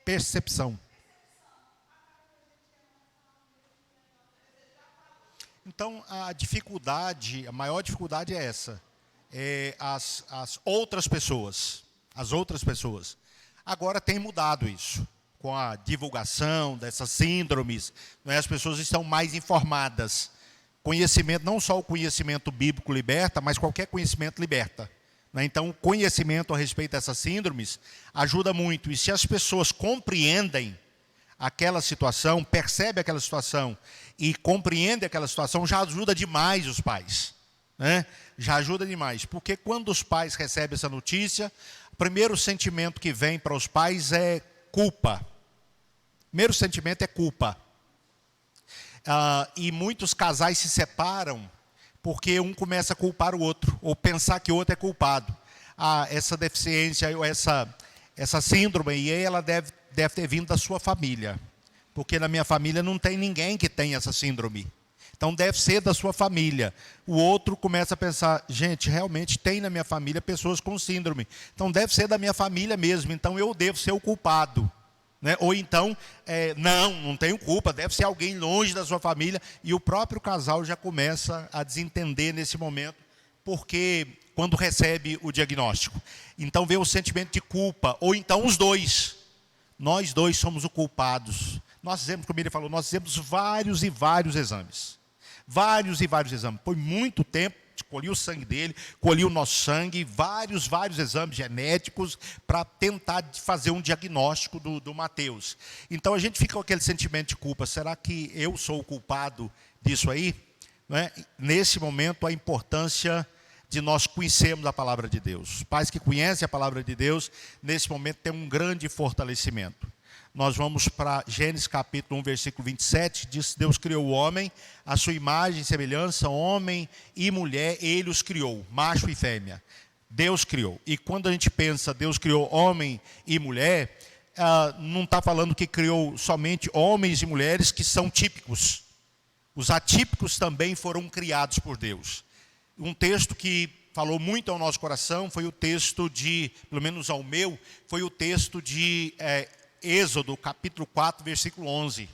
Percepção. Então, a maior dificuldade é essa. As outras pessoas. As outras pessoas. Agora tem mudado isso. Com a divulgação dessas síndromes, as pessoas estão mais informadas. Conhecimento, não só o conhecimento bíblico liberta, mas qualquer conhecimento liberta. Então, o conhecimento a respeito dessas síndromes ajuda muito. E se as pessoas compreendem aquela situação, percebem aquela situação e compreendem aquela situação, já ajuda demais os pais. Já ajuda demais. Porque quando os pais recebem essa notícia, o primeiro sentimento que vem para os pais é culpa. O primeiro sentimento é culpa. E muitos casais se separam porque um começa a culpar o outro, ou pensar que o outro é culpado. Essa deficiência, ou essa síndrome, e ela deve ter vindo da sua família. Porque na minha família não tem ninguém que tem essa síndrome. Então deve ser da sua família. O outro começa a pensar, gente, realmente tem na minha família pessoas com síndrome. Então deve ser da minha família mesmo, então eu devo ser o culpado. Ou então, não tenho culpa, deve ser alguém longe da sua família. E o próprio casal já começa a desentender nesse momento, porque quando recebe o diagnóstico. Então vem o sentimento de culpa, ou então os dois. Nós dois somos os culpados. Nós fizemos, como ele falou, nós fizemos vários e vários exames. Vários e vários exames. Foi muito tempo, colhi o sangue dele, colhi o nosso sangue, vários exames genéticos para tentar fazer um diagnóstico do Mateus. Então a gente fica com aquele sentimento de culpa. Será que eu sou o culpado disso aí? Não é? Nesse momento, a importância de nós conhecermos a palavra de Deus. Os pais que conhecem a palavra de Deus, nesse momento, tem um grande fortalecimento. Nós vamos para Gênesis capítulo 1, versículo 27, diz: Deus criou o homem, a sua imagem e semelhança, homem e mulher, ele os criou, macho e fêmea. Deus criou. E quando a gente pensa, Deus criou homem e mulher, não está falando que criou somente homens e mulheres que são típicos. Os atípicos também foram criados por Deus. Um texto que falou muito ao nosso coração foi o texto de, pelo menos ao meu, foi o texto de Êxodo, capítulo 4, versículo 11.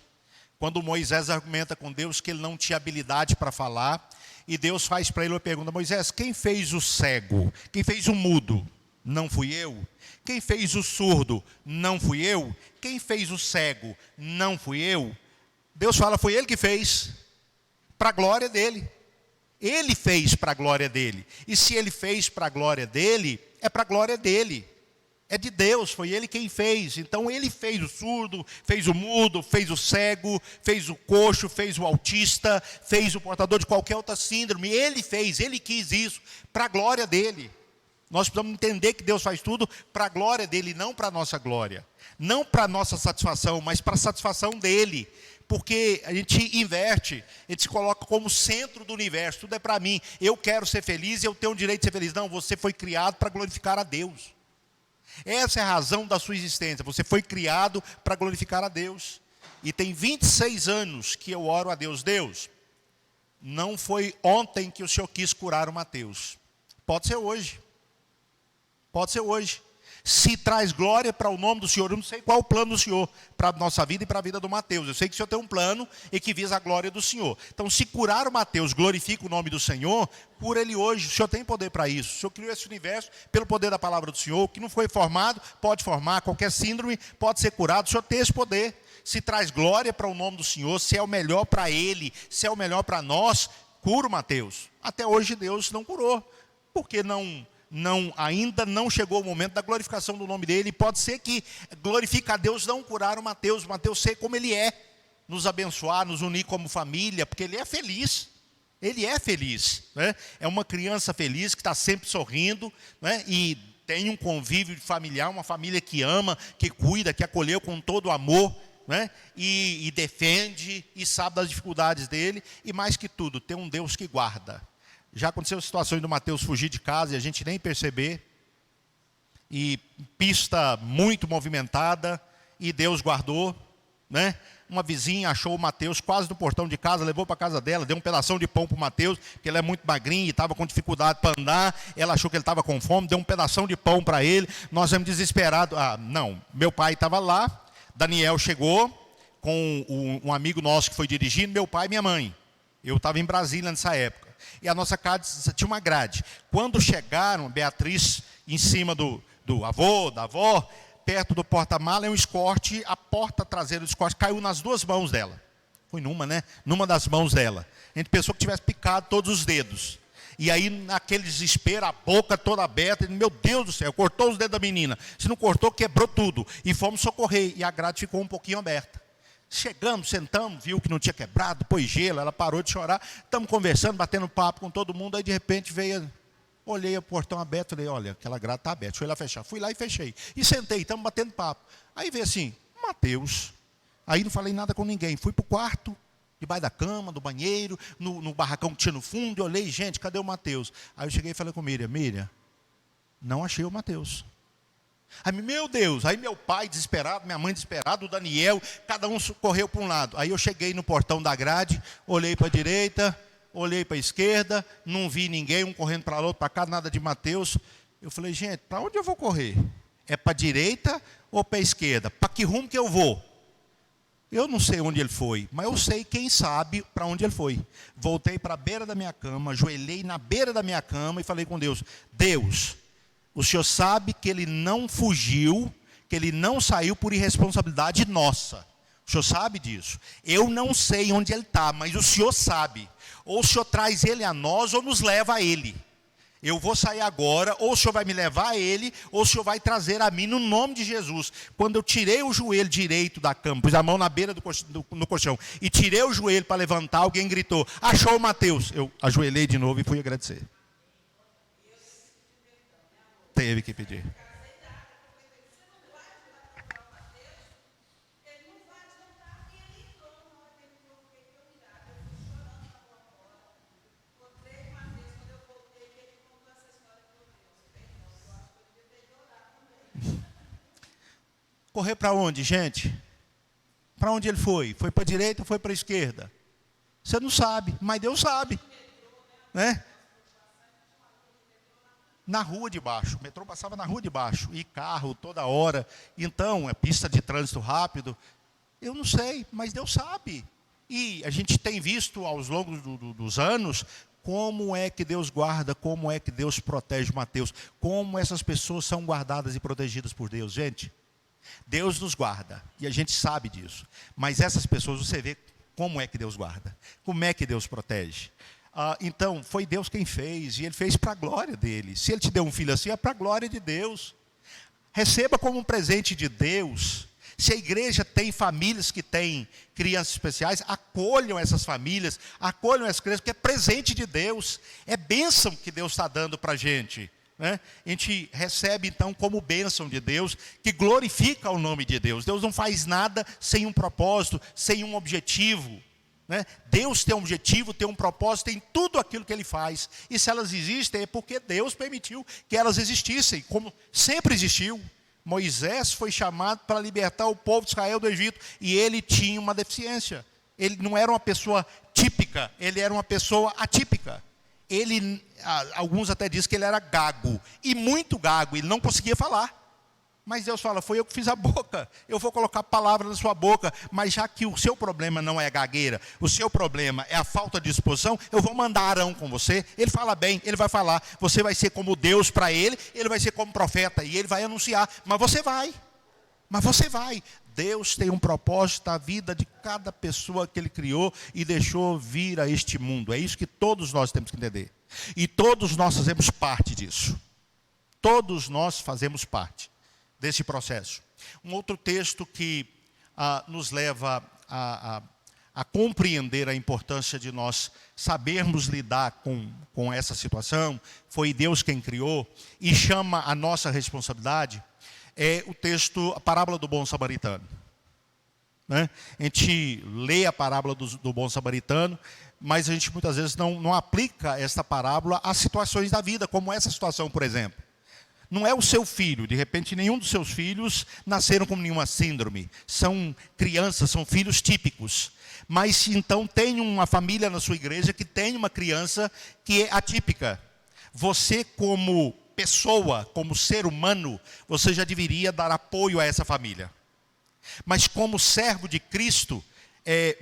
Quando Moisés argumenta com Deus que ele não tinha habilidade para falar, e Deus faz para ele uma pergunta: Moisés, quem fez o cego? Quem fez o mudo? Não fui eu. Quem fez o surdo? Não fui eu. Quem fez o cego? Não fui eu. Deus fala, foi ele que fez, para a glória dele. Ele fez para a glória dele. E se ele fez para a glória dele, é para a glória dele. É de Deus, foi ele quem fez. Então ele fez o surdo, fez o mudo, fez o cego, fez o coxo, fez o autista, fez o portador de qualquer outra síndrome. Ele fez, ele quis isso, para a glória dele. Nós precisamos entender que Deus faz tudo para a glória dele, não para a nossa glória. Não para a nossa satisfação, mas para a satisfação dele. Porque a gente inverte, a gente se coloca como centro do universo, tudo é para mim, eu quero ser feliz e eu tenho o direito de ser feliz. Não, você foi criado para glorificar a Deus. Essa é a razão da sua existência, você foi criado para glorificar a Deus. E tem 26 anos que eu oro a Deus. Deus, não foi ontem que o Senhor quis curar o Mateus, pode ser hoje. Pode ser hoje. Se traz glória para o nome do Senhor, eu não sei qual é o plano do Senhor para a nossa vida e para a vida do Mateus. Eu sei que o Senhor tem um plano e que visa a glória do Senhor. Então, se curar o Mateus glorifica o nome do Senhor, cura ele hoje. O Senhor tem poder para isso. O Senhor criou esse universo pelo poder da palavra do Senhor. O que não foi formado, pode formar. Qualquer síndrome pode ser curado. O Senhor tem esse poder. Se traz glória para o nome do Senhor, se é o melhor para ele, se é o melhor para nós, cura o Mateus. Até hoje Deus não curou. Por que ainda não chegou o momento da glorificação do nome dele? Pode ser que glorifique a Deus não curar o Mateus ser como ele é, nos abençoar, nos unir como família, porque ele é feliz, né? É uma criança feliz que está sempre sorrindo, né? E tem um convívio familiar, uma família que ama, que cuida, que acolheu com todo amor, né? E defende, e sabe das dificuldades dele, e mais que tudo, tem um Deus que guarda. Já aconteceu situações do Mateus fugir de casa e a gente nem perceber. E pista muito movimentada e Deus guardou, né? Uma vizinha achou o Mateus quase no portão de casa, levou para a casa dela, deu um pedação de pão para o Mateus, porque ele é muito magrinho e estava com dificuldade para andar. Ela achou que ele estava com fome, deu um pedação de pão para ele. Nós éramos desesperados. Meu pai estava lá, Daniel chegou com um amigo nosso que foi dirigindo, meu pai e minha mãe. Eu estava em Brasília nessa época. E a nossa casa tinha uma grade. Quando chegaram, Beatriz em cima do avô, da avó, perto do porta-mala, é um escorte, a porta traseira do escorte caiu nas duas mãos dela. Foi numa, né? Numa das mãos dela. A gente pensou que tivesse picado todos os dedos. E aí, naquele desespero, a boca toda aberta, meu Deus do céu, cortou os dedos da menina. Se não cortou, quebrou tudo. E fomos socorrer, e a grade ficou um pouquinho aberta. Chegamos, sentamos, viu que não tinha quebrado, pôs gelo, ela parou de chorar. Estamos conversando, batendo papo com todo mundo. Aí de repente veio, olhei o portão aberto, falei, olha, aquela grade está aberta, deixa eu ir lá fechar. Fui lá e fechei. E sentei, estamos batendo papo. Aí veio assim, Mateus. Aí não falei nada com ninguém. Fui para o quarto, debaixo da cama, do banheiro, no barracão que tinha no fundo. E olhei, gente, cadê o Mateus? Aí eu cheguei e falei com Miriam, não achei o Mateus. Aí, meu Deus, aí meu pai desesperado, minha mãe desesperada, o Daniel, cada um correu para um lado. Aí eu cheguei no portão da grade, olhei para a direita, olhei para a esquerda, não vi ninguém, um correndo para lá, outro para cá, nada de Mateus. Eu falei, gente, para onde eu vou correr? É para a direita ou para a esquerda? Para que rumo que eu vou? Eu não sei onde ele foi, mas eu sei quem sabe para onde ele foi. Voltei para a beira da minha cama, ajoelhei na beira da minha cama e falei com Deus, Deus, o Senhor sabe que ele não fugiu, que ele não saiu por irresponsabilidade nossa. O Senhor sabe disso. Eu não sei onde ele está, mas o Senhor sabe. ou o Senhor traz ele a nós, ou nos leva a ele. Eu vou sair agora, ou o Senhor vai me levar a ele, ou o Senhor vai trazer a mim, no nome de Jesus. Quando eu tirei o joelho direito da cama, pus a mão na beira no colchão, e tirei o joelho para levantar, alguém gritou, achou o Mateus. Eu ajoelhei de novo e fui agradecer. Teve que pedir. Correr para onde, gente? Para onde ele foi? Foi para a direita ou foi para a esquerda? Você não sabe, mas Deus sabe. Né? Na rua de baixo, o metrô passava na rua de baixo, e carro toda hora. Então, é pista de trânsito rápido. Eu não sei, mas Deus sabe. E a gente tem visto aos longos dos anos como é que Deus guarda, como é que Deus protege Mateus, como essas pessoas são guardadas e protegidas por Deus, gente. Deus nos guarda, e a gente sabe disso. Mas essas pessoas, você vê como é que Deus guarda, como é que Deus protege. Então, foi Deus quem fez, e Ele fez para a glória dEle. Se Ele te deu um filho assim, é para a glória de Deus. Receba como um presente de Deus. Se a igreja tem famílias que têm crianças especiais, acolham essas famílias, acolham essas crianças, porque é presente de Deus, é bênção que Deus está dando para a gente. Né? A gente recebe então como bênção de Deus, que glorifica o nome de Deus. Deus não faz nada sem um propósito, sem um objetivo. Né? Deus tem um objetivo, tem um propósito, tem tudo aquilo que Ele faz. E se elas existem é porque Deus permitiu que elas existissem, como sempre existiu. Moisés foi chamado para libertar o povo de Israel do Egito, e ele tinha uma deficiência. Ele não era uma pessoa típica, ele era uma pessoa atípica. Ele, alguns até dizem que ele era gago, e muito gago, ele não conseguia falar. Mas Deus fala, foi eu que fiz a boca, eu vou colocar palavra na sua boca, mas já que o seu problema não é a gagueira, o seu problema é a falta de disposição, eu vou mandar Arão com você, ele fala bem, ele vai falar, você vai ser como Deus para ele vai ser como profeta, e ele vai anunciar, mas você vai. Deus tem um propósito na vida de cada pessoa que Ele criou e deixou vir a este mundo. É isso que todos nós temos que entender. E todos nós fazemos parte disso. Todos nós fazemos parte desse processo. Um outro texto que nos leva a compreender a importância de nós sabermos lidar com essa situação, foi Deus quem criou, e chama a nossa responsabilidade, é o texto, a parábola do bom samaritano. Né? A gente lê a parábola do bom samaritano, mas a gente muitas vezes não aplica esta parábola às situações da vida, como essa situação, por exemplo. Não é o seu filho, de repente nenhum dos seus filhos nasceram com nenhuma síndrome. São crianças, são filhos típicos. Mas então tem uma família na sua igreja que tem uma criança que é atípica. Você como pessoa, como ser humano, você já deveria dar apoio a essa família. Mas como servo de Cristo,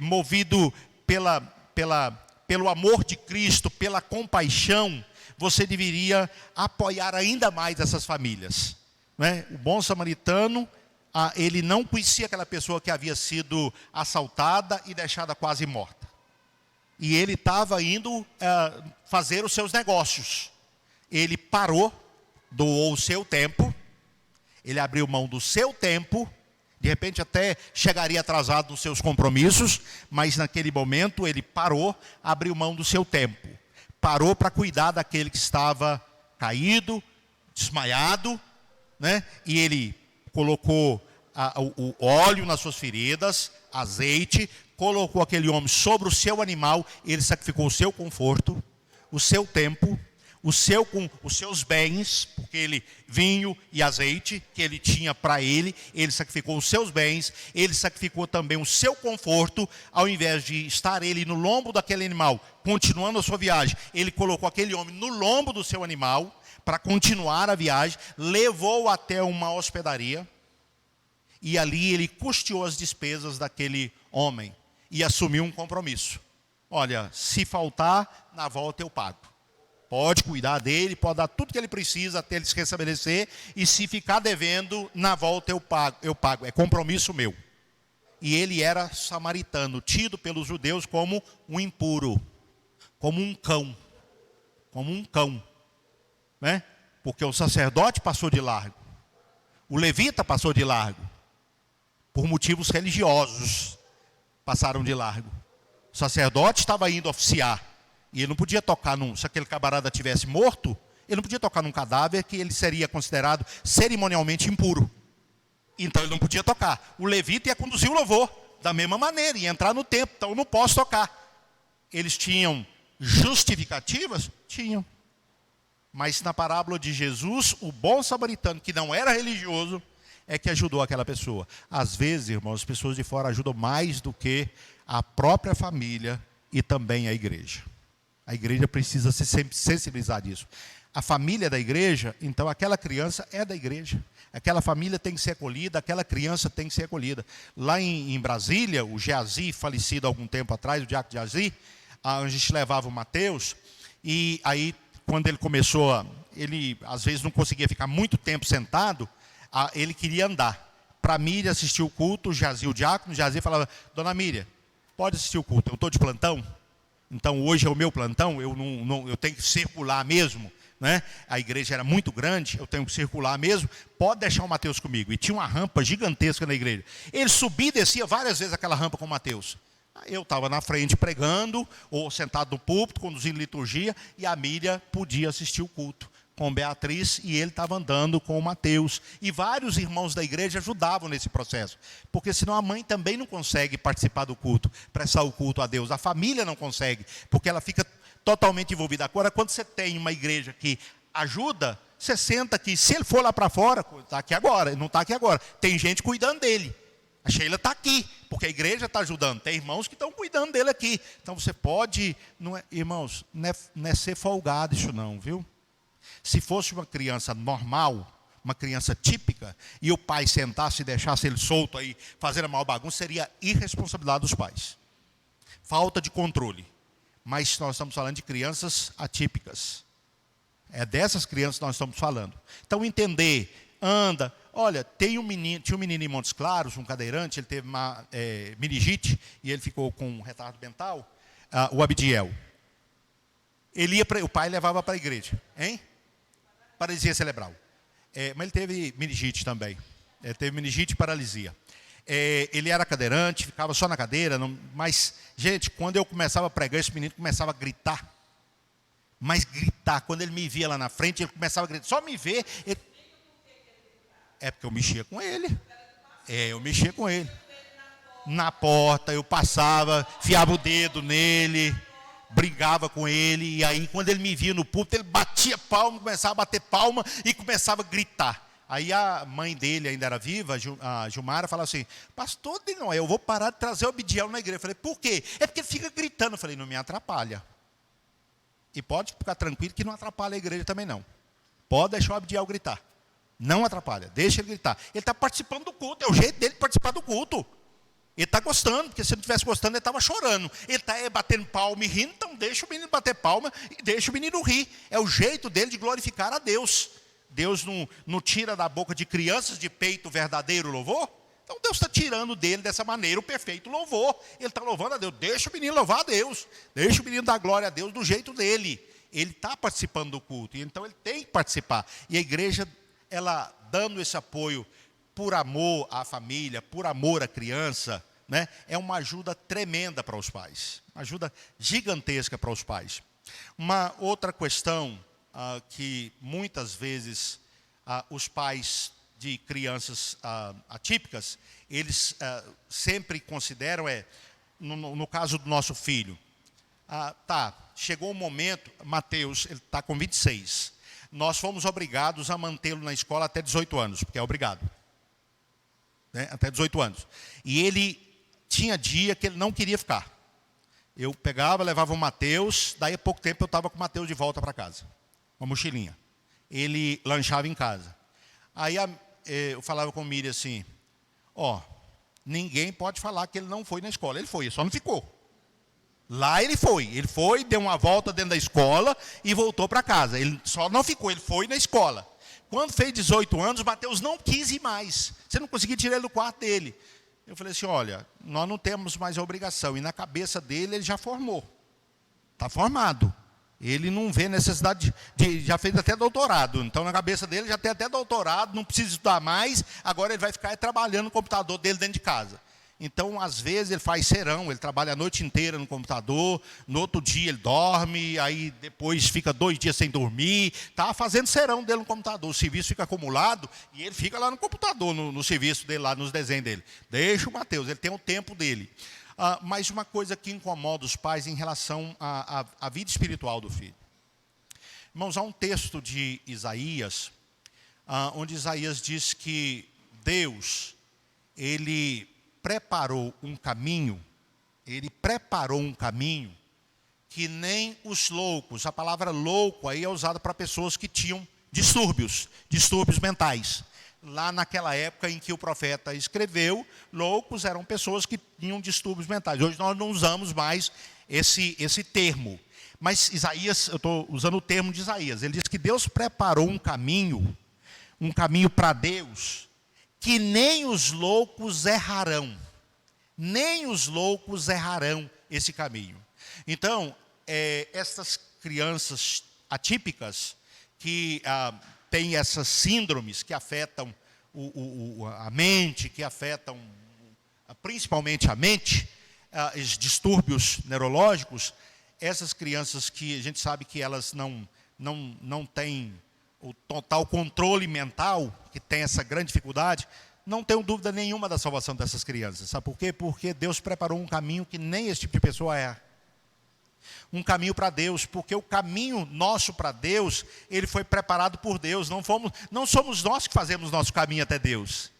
movido pelo amor de Cristo, pela compaixão, você deveria apoiar ainda mais essas famílias. Né? O bom samaritano, ele não conhecia aquela pessoa que havia sido assaltada e deixada quase morta. E ele estava indo fazer os seus negócios. Ele parou, doou o seu tempo, ele abriu mão do seu tempo, de repente até chegaria atrasado nos seus compromissos, mas naquele momento ele parou, abriu mão do seu tempo. Parou para cuidar daquele que estava caído, desmaiado, né? E ele colocou o óleo nas suas feridas, azeite, colocou aquele homem sobre o seu animal, ele sacrificou o seu conforto, o seu tempo, os seus bens, porque ele, vinho e azeite que ele tinha para ele sacrificou os seus bens, ele sacrificou também o seu conforto, ao invés de estar ele no lombo daquele animal, continuando a sua viagem, ele colocou aquele homem no lombo do seu animal, para continuar a viagem, levou até uma hospedaria, e ali ele custeou as despesas daquele homem, e assumiu um compromisso. Olha, se faltar, na volta eu pago. Pode cuidar dele, pode dar tudo que ele precisa até ele se restabelecer. E se ficar devendo, na volta eu pago. É compromisso meu. E ele era samaritano, tido pelos judeus como um impuro. como um cão, né? Porque o sacerdote passou de largo, o levita passou de largo, por motivos religiosos, passaram de largo. O sacerdote estava indo oficiar, e ele não podia tocar se aquele camarada tivesse morto, ele não podia tocar num cadáver que ele seria considerado cerimonialmente impuro. Então ele não podia tocar. O levita ia conduzir o louvor da mesma maneira, ia entrar no templo, então eu não posso tocar. Eles tinham justificativas? Tinham. Mas na parábola de Jesus, o bom samaritano, que não era religioso, é que ajudou aquela pessoa. Às vezes, irmãos, as pessoas de fora ajudam mais do que a própria família e também a igreja. A igreja precisa se sensibilizar disso. A família da igreja, então aquela criança é da igreja. Aquela família tem que ser acolhida, aquela criança tem que ser acolhida. Lá em Brasília, o Geazi, falecido há algum tempo atrás, o diácono Geazi, a gente levava o Mateus, e aí quando ele começou, ele às vezes não conseguia ficar muito tempo sentado, ele queria andar. Para a Miriam assistir o culto, o diácono, o Geazi falava, dona Miriam, pode assistir o culto, eu estou de plantão, então hoje é o meu plantão, eu tenho que circular mesmo. Né? A igreja era muito grande, eu tenho que circular mesmo, pode deixar o Mateus comigo. E tinha uma rampa gigantesca na igreja. Ele subia e descia várias vezes aquela rampa com o Mateus. Eu estava na frente pregando, ou sentado no púlpito, conduzindo liturgia, e a Miriam podia assistir o culto com Beatriz, e ele estava andando com o Mateus. E vários irmãos da igreja ajudavam nesse processo, porque senão a mãe também não consegue participar do culto, prestar o culto a Deus. A família não consegue, porque ela fica totalmente envolvida. Agora, quando você tem uma igreja que ajuda, você senta aqui. Se ele for lá para fora, está aqui agora, não está aqui agora. Tem gente cuidando dele. A Sheila está aqui, porque a igreja está ajudando. Tem irmãos que estão cuidando dele aqui. Então você pode, irmãos, não é ser folgado isso não, viu? Se fosse uma criança normal, uma criança típica, e o pai sentasse e deixasse ele solto aí, fazendo a maior bagunça, seria irresponsabilidade dos pais. Falta de controle. Mas nós estamos falando de crianças atípicas. É dessas crianças que nós estamos falando. Então entender, anda. Olha, tinha um menino em Montes Claros, um cadeirante, ele teve uma meningite, e ele ficou com um retardo mental, o Abdiel. O pai levava para a igreja, hein? Paralisia cerebral. Mas ele teve meningite também. Ele teve meningite e paralisia. Ele era cadeirante, ficava só na cadeira, mas, gente, quando eu começava a pregar, esse menino começava a gritar. Mas gritar, quando ele me via lá na frente, ele começava a gritar. Só me ver, é porque eu mexia com ele. Eu mexia com ele. Na porta, eu passava, fiava o dedo nele, brigava com ele, e aí quando ele me via no púlpito, ele batia palma, começava a bater palma e começava a gritar. Aí a mãe dele ainda era viva, a Gilmara, falava assim, pastor de Noé, eu vou parar de trazer o Abdiel na igreja. Eu falei, por quê? É porque ele fica gritando. Eu falei, não me atrapalha. E pode ficar tranquilo que não atrapalha a igreja também não. Pode deixar o Abdiel gritar. Não atrapalha, deixa ele gritar. Ele está participando do culto, é o jeito dele de participar do culto. Ele está gostando, porque se ele não estivesse gostando, ele estava chorando. Ele está batendo palma e rindo, então deixa o menino bater palma e deixa o menino rir. É o jeito dele de glorificar a Deus. Deus não tira da boca de crianças de peito o verdadeiro louvor? Então Deus está tirando dele dessa maneira o perfeito louvor. Ele está louvando a Deus. Deixa o menino louvar a Deus. Deixa o menino dar glória a Deus do jeito dele. Ele está participando do culto, então ele tem que participar. E a igreja, ela dando esse apoio por amor à família, por amor à criança, né, é uma ajuda tremenda para os pais. Uma ajuda gigantesca para os pais. Uma outra questão que muitas vezes os pais de crianças atípicas, eles sempre consideram, no caso do nosso filho, chegou um momento, Mateus, ele está com 26, nós fomos obrigados a mantê-lo na escola até 18 anos, porque é obrigado, né, até 18 anos, e ele tinha dia que ele não queria ficar. Eu pegava, levava o Mateus, daí a pouco tempo eu estava com o Mateus de volta para casa. Uma mochilinha. Ele lanchava em casa. Aí eu falava com o Miriam assim, ninguém pode falar que ele não foi na escola. Ele foi, ele só não ficou. Lá ele foi, deu uma volta dentro da escola e voltou para casa. Ele só não ficou, ele foi na escola. Quando fez 18 anos, Mateus não quis ir mais. Você não conseguia tirar ele do quarto dele. Eu falei assim, olha, nós não temos mais a obrigação. E na cabeça dele, ele já formou. Está formado. Ele não vê necessidade já fez até doutorado. Então, na cabeça dele, já tem até doutorado, não precisa estudar mais. Agora ele vai ficar trabalhando no computador dele dentro de casa. Então, às vezes, ele faz serão, ele trabalha a noite inteira no computador, no outro dia ele dorme, aí depois fica 2 dias sem dormir, está fazendo serão dele no computador. O serviço fica acumulado e ele fica lá no computador, no serviço dele, lá nos desenhos dele. Deixa o Mateus, ele tem o tempo dele. Mas uma coisa que incomoda os pais em relação à vida espiritual do filho. Irmãos, há um texto de Isaías, onde Isaías diz que Deus, ele preparou um caminho que nem os loucos. A palavra louco aí é usada para pessoas que tinham distúrbios mentais. Lá naquela época em que o profeta escreveu, loucos eram pessoas que tinham distúrbios mentais. Hoje nós não usamos mais esse termo. Mas Isaías, eu estou usando o termo de Isaías, ele diz que Deus preparou um caminho para Deus, que nem os loucos errarão. Nem os loucos errarão esse caminho. Então, essas crianças atípicas que têm essas síndromes que afetam a mente, que afetam principalmente a mente, os distúrbios neurológicos, essas crianças que a gente sabe que elas não têm o total controle mental, que tem essa grande dificuldade, não tenho dúvida nenhuma da salvação dessas crianças. Sabe por quê? Porque Deus preparou um caminho que nem esse tipo de pessoa erra. Um caminho para Deus, porque o caminho nosso para Deus, ele foi preparado por Deus. Não somos nós que fazemos nosso caminho até Deus.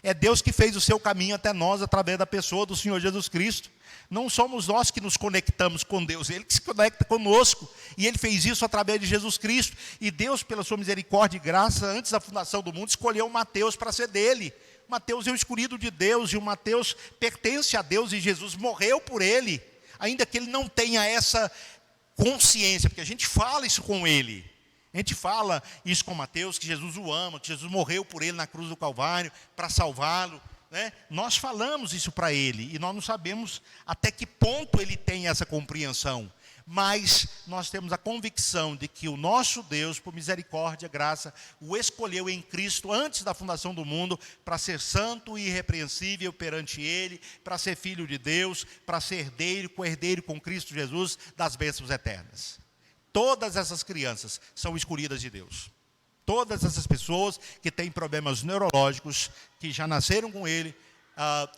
É Deus que fez o seu caminho até nós, através da pessoa do Senhor Jesus Cristo. Não somos nós que nos conectamos com Deus, Ele que se conecta conosco. E Ele fez isso através de Jesus Cristo. E Deus, pela sua misericórdia e graça, antes da fundação do mundo, escolheu o Mateus para ser dele. Mateus é o escolhido de Deus, e o Mateus pertence a Deus, e Jesus morreu por ele. Ainda que ele não tenha essa consciência, porque a gente fala isso com ele. A gente fala isso com Mateus, que Jesus o ama, que Jesus morreu por ele na cruz do Calvário, para salvá-lo. Né? Nós falamos isso para ele, e nós não sabemos até que ponto ele tem essa compreensão. Mas nós temos a convicção de que o nosso Deus, por misericórdia e graça, o escolheu em Cristo antes da fundação do mundo, para ser santo e irrepreensível perante Ele, para ser filho de Deus, para ser herdeiro, co-herdeiro com Cristo Jesus das bênçãos eternas. Todas essas crianças são escolhidas de Deus. Todas essas pessoas que têm problemas neurológicos, que já nasceram com Ele,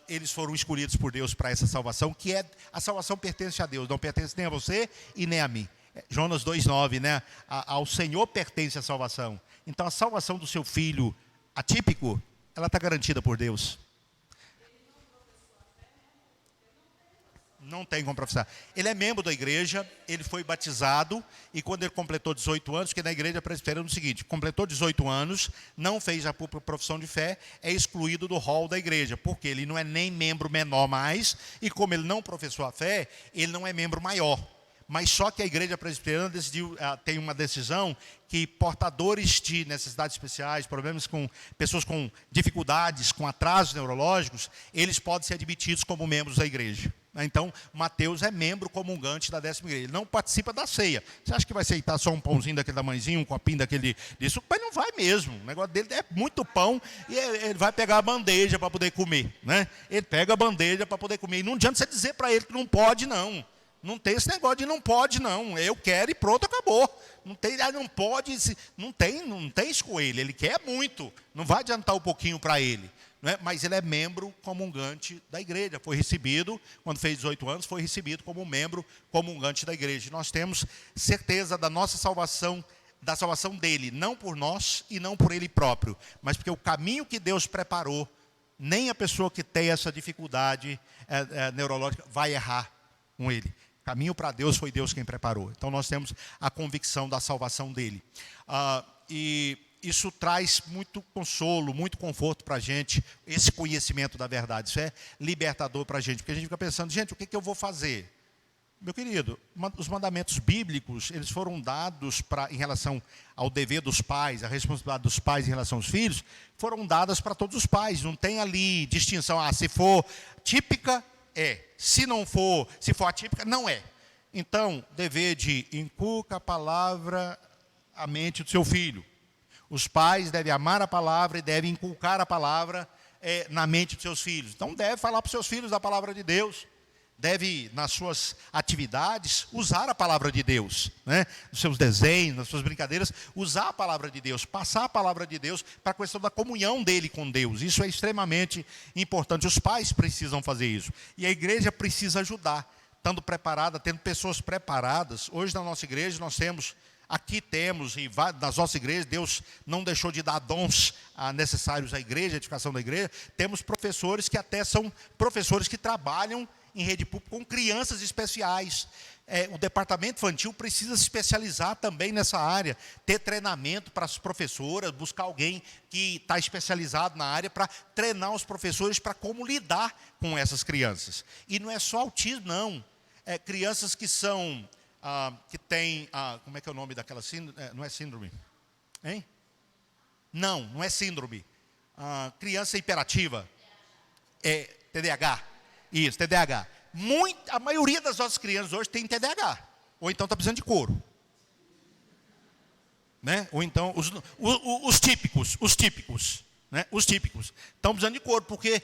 eles foram escolhidos por Deus para essa salvação, que a salvação pertence a Deus, não pertence nem a você e nem a mim. Jonas 2,9, né? Ao Senhor pertence a salvação. Então a salvação do seu filho atípico, ela está garantida por Deus. Não tem como professar. Ele é membro da igreja, ele foi batizado, e quando ele completou 18 anos, porque na igreja presbiteriana é o seguinte, completou 18 anos, não fez a profissão de fé, é excluído do rol da igreja, porque ele não é nem membro menor mais, e como ele não professou a fé, ele não é membro maior. Mas só que a igreja presbiteriana decidiu, tem uma decisão que portadores de necessidades especiais, problemas com pessoas com dificuldades, com atrasos neurológicos, eles podem ser admitidos como membros da igreja. Então, Mateus é membro comungante da 10ª igreja. Ele não participa da ceia. Você acha que vai aceitar só um pãozinho daquele tamanhozinho, um copinho daquele disso? Mas não vai mesmo. O negócio dele é muito pão e ele vai pegar a bandeja para poder comer. Né? Ele pega a bandeja para poder comer. E não adianta você dizer para ele que não pode, não. Não tem esse negócio de não pode, não. Eu quero e pronto, acabou. Não tem, não pode, não tem isso com ele. Ele quer muito. Não vai adiantar um pouquinho para ele. Né? Mas ele é membro comungante da igreja. Foi recebido, quando fez 18 anos, foi recebido como membro comungante da igreja. Nós temos certeza da nossa salvação, da salvação dele, não por nós e não por ele próprio, mas porque o caminho que Deus preparou, nem a pessoa que tem essa dificuldade neurológica vai errar com ele. O caminho para Deus foi Deus quem preparou. Então nós temos a convicção da salvação dele. E isso traz muito consolo, muito conforto para a gente, esse conhecimento da verdade. Isso é libertador para a gente, porque a gente fica pensando, gente, o que eu vou fazer? Meu querido, os mandamentos bíblicos, eles foram dados em relação ao dever dos pais, a responsabilidade dos pais em relação aos filhos, foram dadas para todos os pais. Não tem ali distinção, se for típica, se não for, se for atípica, não é. Então, dever de inculca a palavra à mente do seu filho. Os pais devem amar a palavra e devem inculcar a palavra na mente dos seus filhos. Então, deve falar para os seus filhos da palavra de Deus. Deve, nas suas atividades, usar a palavra de Deus, né? Nos seus desenhos, nas suas brincadeiras, usar a palavra de Deus, passar a palavra de Deus para a questão da comunhão dele com Deus. Isso é extremamente importante. Os pais precisam fazer isso. E a igreja precisa ajudar, estando preparada, tendo pessoas preparadas. Hoje, na nossa igreja, nós temos, e nas nossas igrejas, Deus não deixou de dar dons necessários à igreja, à edificação da igreja. Temos professores que até são professores que trabalham em rede pública com crianças especiais. O departamento infantil precisa se especializar também nessa área, ter treinamento para as professoras, buscar alguém que está especializado na área para treinar os professores para como lidar com essas crianças. E não é só autismo, não. Crianças que são, que têm, como é que é o nome daquela síndrome? Não é síndrome? Hein? Não é síndrome. Criança hiperativa. TDAH. Isso, TDAH. A maioria das nossas crianças hoje tem TDAH. Ou então está precisando de couro. Né? Ou então, os típicos. Né? Os típicos. Estão precisando de couro, porque,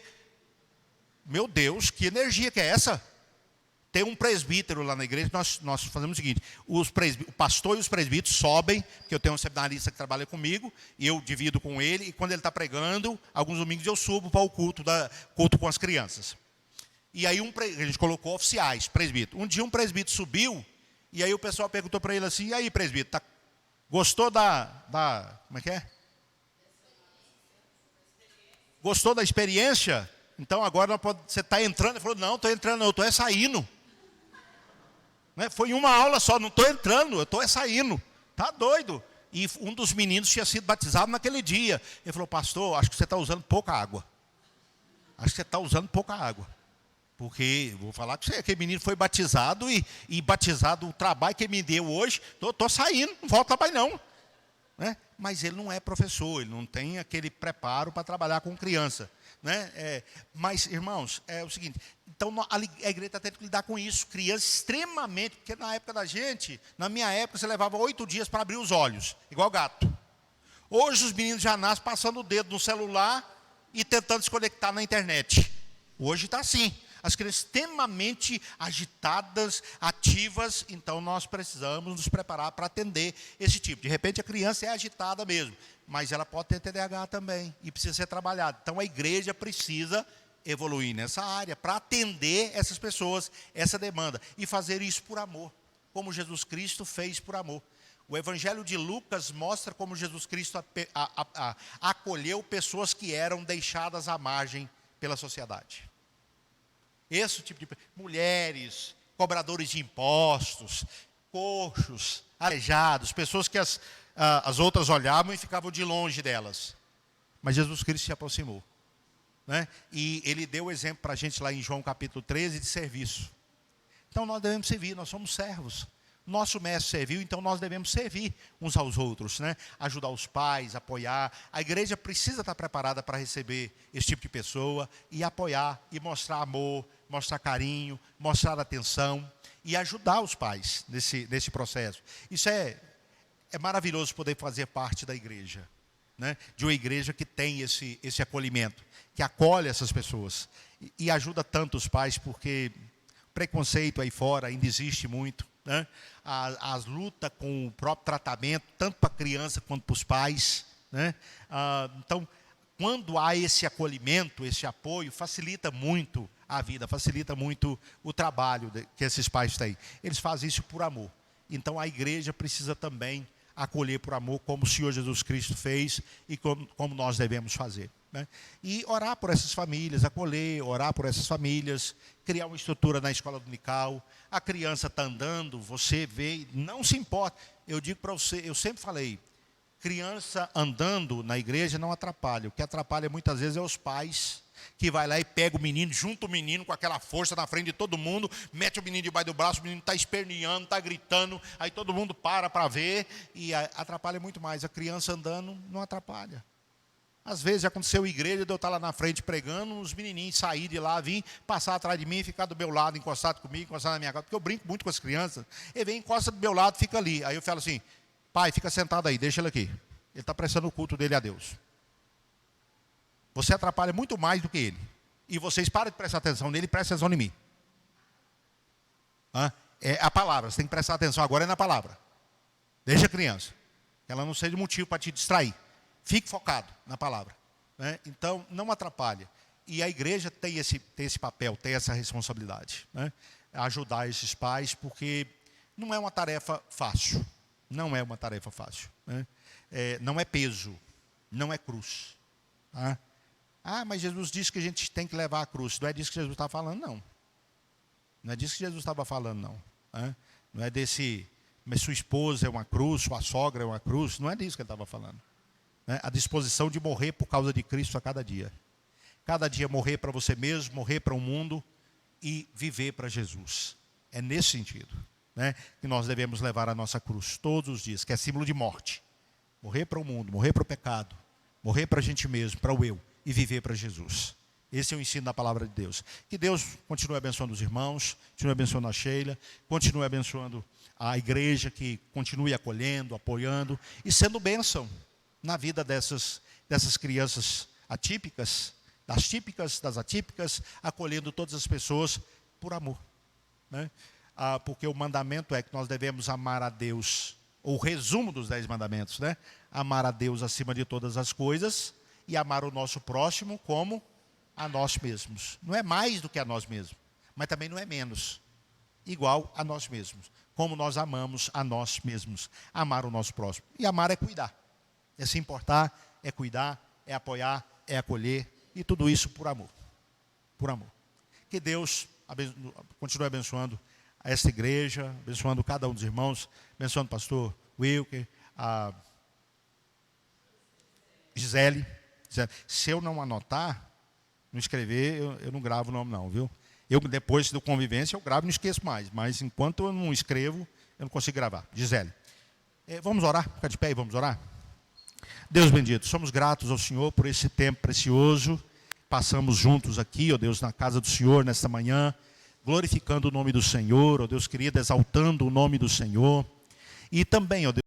meu Deus, que energia que é essa? Tem um presbítero lá na igreja, nós fazemos o seguinte, o pastor e os presbíteros sobem, porque eu tenho um seminarista que trabalha comigo, e eu divido com ele, e quando ele está pregando, alguns domingos eu subo para o culto com as crianças. E aí a gente colocou oficiais, presbítero. Um dia um presbítero subiu, e aí o pessoal perguntou para ele assim, e aí presbítero, gostou como é que é? Gostou da experiência? Então agora você está entrando. Ele falou, não, estou entrando, eu estou saindo. Né? Foi uma aula só, não estou entrando, eu estou saindo. Está doido. E um dos meninos tinha sido batizado naquele dia. Ele falou, pastor, acho que você está usando pouca água. Porque, vou falar com você, aquele menino foi batizado e batizado o trabalho que ele me deu hoje, estou saindo, não volto trabalho não. Né? Mas ele não é professor, ele não tem aquele preparo para trabalhar com criança. Né? Mas, irmãos, é o seguinte, então a igreja está tendo que lidar com isso, criança extremamente, porque na época da gente, na minha época, você levava 8 dias para abrir os olhos, igual gato. Hoje os meninos já nascem passando o dedo no celular e tentando se conectar na internet. Hoje está assim. As crianças extremamente agitadas, ativas, então nós precisamos nos preparar para atender esse tipo. De repente a criança é agitada mesmo, mas ela pode ter TDAH também e precisa ser trabalhada. Então a igreja precisa evoluir nessa área para atender essas pessoas, essa demanda e fazer isso por amor, como Jesus Cristo fez por amor. O Evangelho de Lucas mostra como Jesus Cristo acolheu pessoas que eram deixadas à margem pela sociedade. Esse tipo de mulheres, cobradores de impostos, coxos, aleijados, pessoas que as outras olhavam e ficavam de longe delas. Mas Jesus Cristo se aproximou. Né? E ele deu o exemplo para a gente lá em João capítulo 13 de serviço. Então nós devemos servir, nós somos servos. Nosso mestre serviu, então nós devemos servir uns aos outros, né? Ajudar os pais, apoiar. A igreja precisa estar preparada para receber esse tipo de pessoa e apoiar, e mostrar amor, mostrar carinho, mostrar atenção e ajudar os pais nesse processo. Isso é maravilhoso poder fazer parte da igreja, né? De uma igreja que tem esse acolhimento, que acolhe essas pessoas e ajuda tanto os pais, porque preconceito aí fora ainda existe muito. Né? As lutas com o próprio tratamento, tanto para a criança quanto para os pais. Né? Então, quando há esse acolhimento, esse apoio, facilita muito a vida, facilita muito o trabalho que esses pais têm. Eles fazem isso por amor. Então, a igreja precisa também acolher por amor, como o Senhor Jesus Cristo fez e como nós devemos fazer. Né? E orar por essas famílias, acolher, orar por essas famílias, criar uma estrutura na escola dominical. A criança está andando, você vê, não se importa. Eu digo para você, eu sempre falei, criança andando na igreja não atrapalha. O que atrapalha muitas vezes é os pais, que vai lá e pega o menino, junta o menino com aquela força na frente de todo mundo, mete o menino debaixo do braço, o menino está esperneando, está gritando, aí todo mundo para ver, e atrapalha muito mais. A criança andando não atrapalha. Às vezes aconteceu em igreja, de eu estar lá na frente pregando, os menininhos sair de lá, vir, passar atrás de mim, ficar do meu lado, encostado comigo, encostado na minha casa, porque eu brinco muito com as crianças. Ele vem, encosta do meu lado, fica ali. Aí eu falo assim, pai, fica sentado aí, deixa ele aqui. Ele está prestando o culto dele a Deus. Você atrapalha muito mais do que ele. E vocês param de prestar atenção nele e prestem atenção em mim. É a palavra, você tem que prestar atenção agora na palavra. Deixa a criança. Que ela não seja motivo para te distrair. Fique focado na palavra. Né? Então, não atrapalhe. E a igreja tem esse papel, tem essa responsabilidade. Né? Ajudar esses pais, porque não é uma tarefa fácil. Não é uma tarefa fácil. Né? Não é peso, não é cruz. Tá? Mas Jesus disse que a gente tem que levar a cruz. Não é disso que Jesus está falando, não. Não é disso que Jesus estava falando, não. Né? Não é desse, mas sua esposa é uma cruz, sua sogra é uma cruz. Não é disso que ele estava falando. Né? A disposição de morrer por causa de Cristo a cada dia. Cada dia morrer para você mesmo, morrer para o mundo e viver para Jesus. É nesse sentido, né, que nós devemos levar a nossa cruz todos os dias, que é símbolo de morte. Morrer para o mundo, morrer para o pecado, morrer para a gente mesmo, para o eu, e viver para Jesus. Esse é o ensino da palavra de Deus. Que Deus continue abençoando os irmãos, continue abençoando a Sheila, continue abençoando a igreja, que continue acolhendo, apoiando e sendo bênção na vida dessas crianças atípicas, das típicas, das atípicas, acolhendo todas as pessoas por amor. Né? Porque o mandamento é que nós devemos amar a Deus, ou o resumo dos 10 mandamentos, né? Amar a Deus acima de todas as coisas e amar o nosso próximo como a nós mesmos. Não é mais do que a nós mesmos, mas também não é menos. Igual a nós mesmos. Como nós amamos a nós mesmos. Amar o nosso próximo. E amar é cuidar. É se importar, é cuidar, é apoiar, é acolher. E tudo isso por amor. Por amor. Que Deus continue abençoando a esta igreja, abençoando cada um dos irmãos, abençoando o pastor Wilker, a Gisele. Se eu não anotar, não escrever, eu não gravo o nome não, viu? Eu, depois do convivência, eu gravo e não esqueço mais. Mas enquanto eu não escrevo, eu não consigo gravar. Gisele. Vamos orar? Fica de pé e vamos orar? Deus bendito, somos gratos ao Senhor por esse tempo precioso. Passamos juntos aqui, ó Deus, na casa do Senhor, nesta manhã, glorificando o nome do Senhor, ó Deus querido, exaltando o nome do Senhor. E também, ó Deus,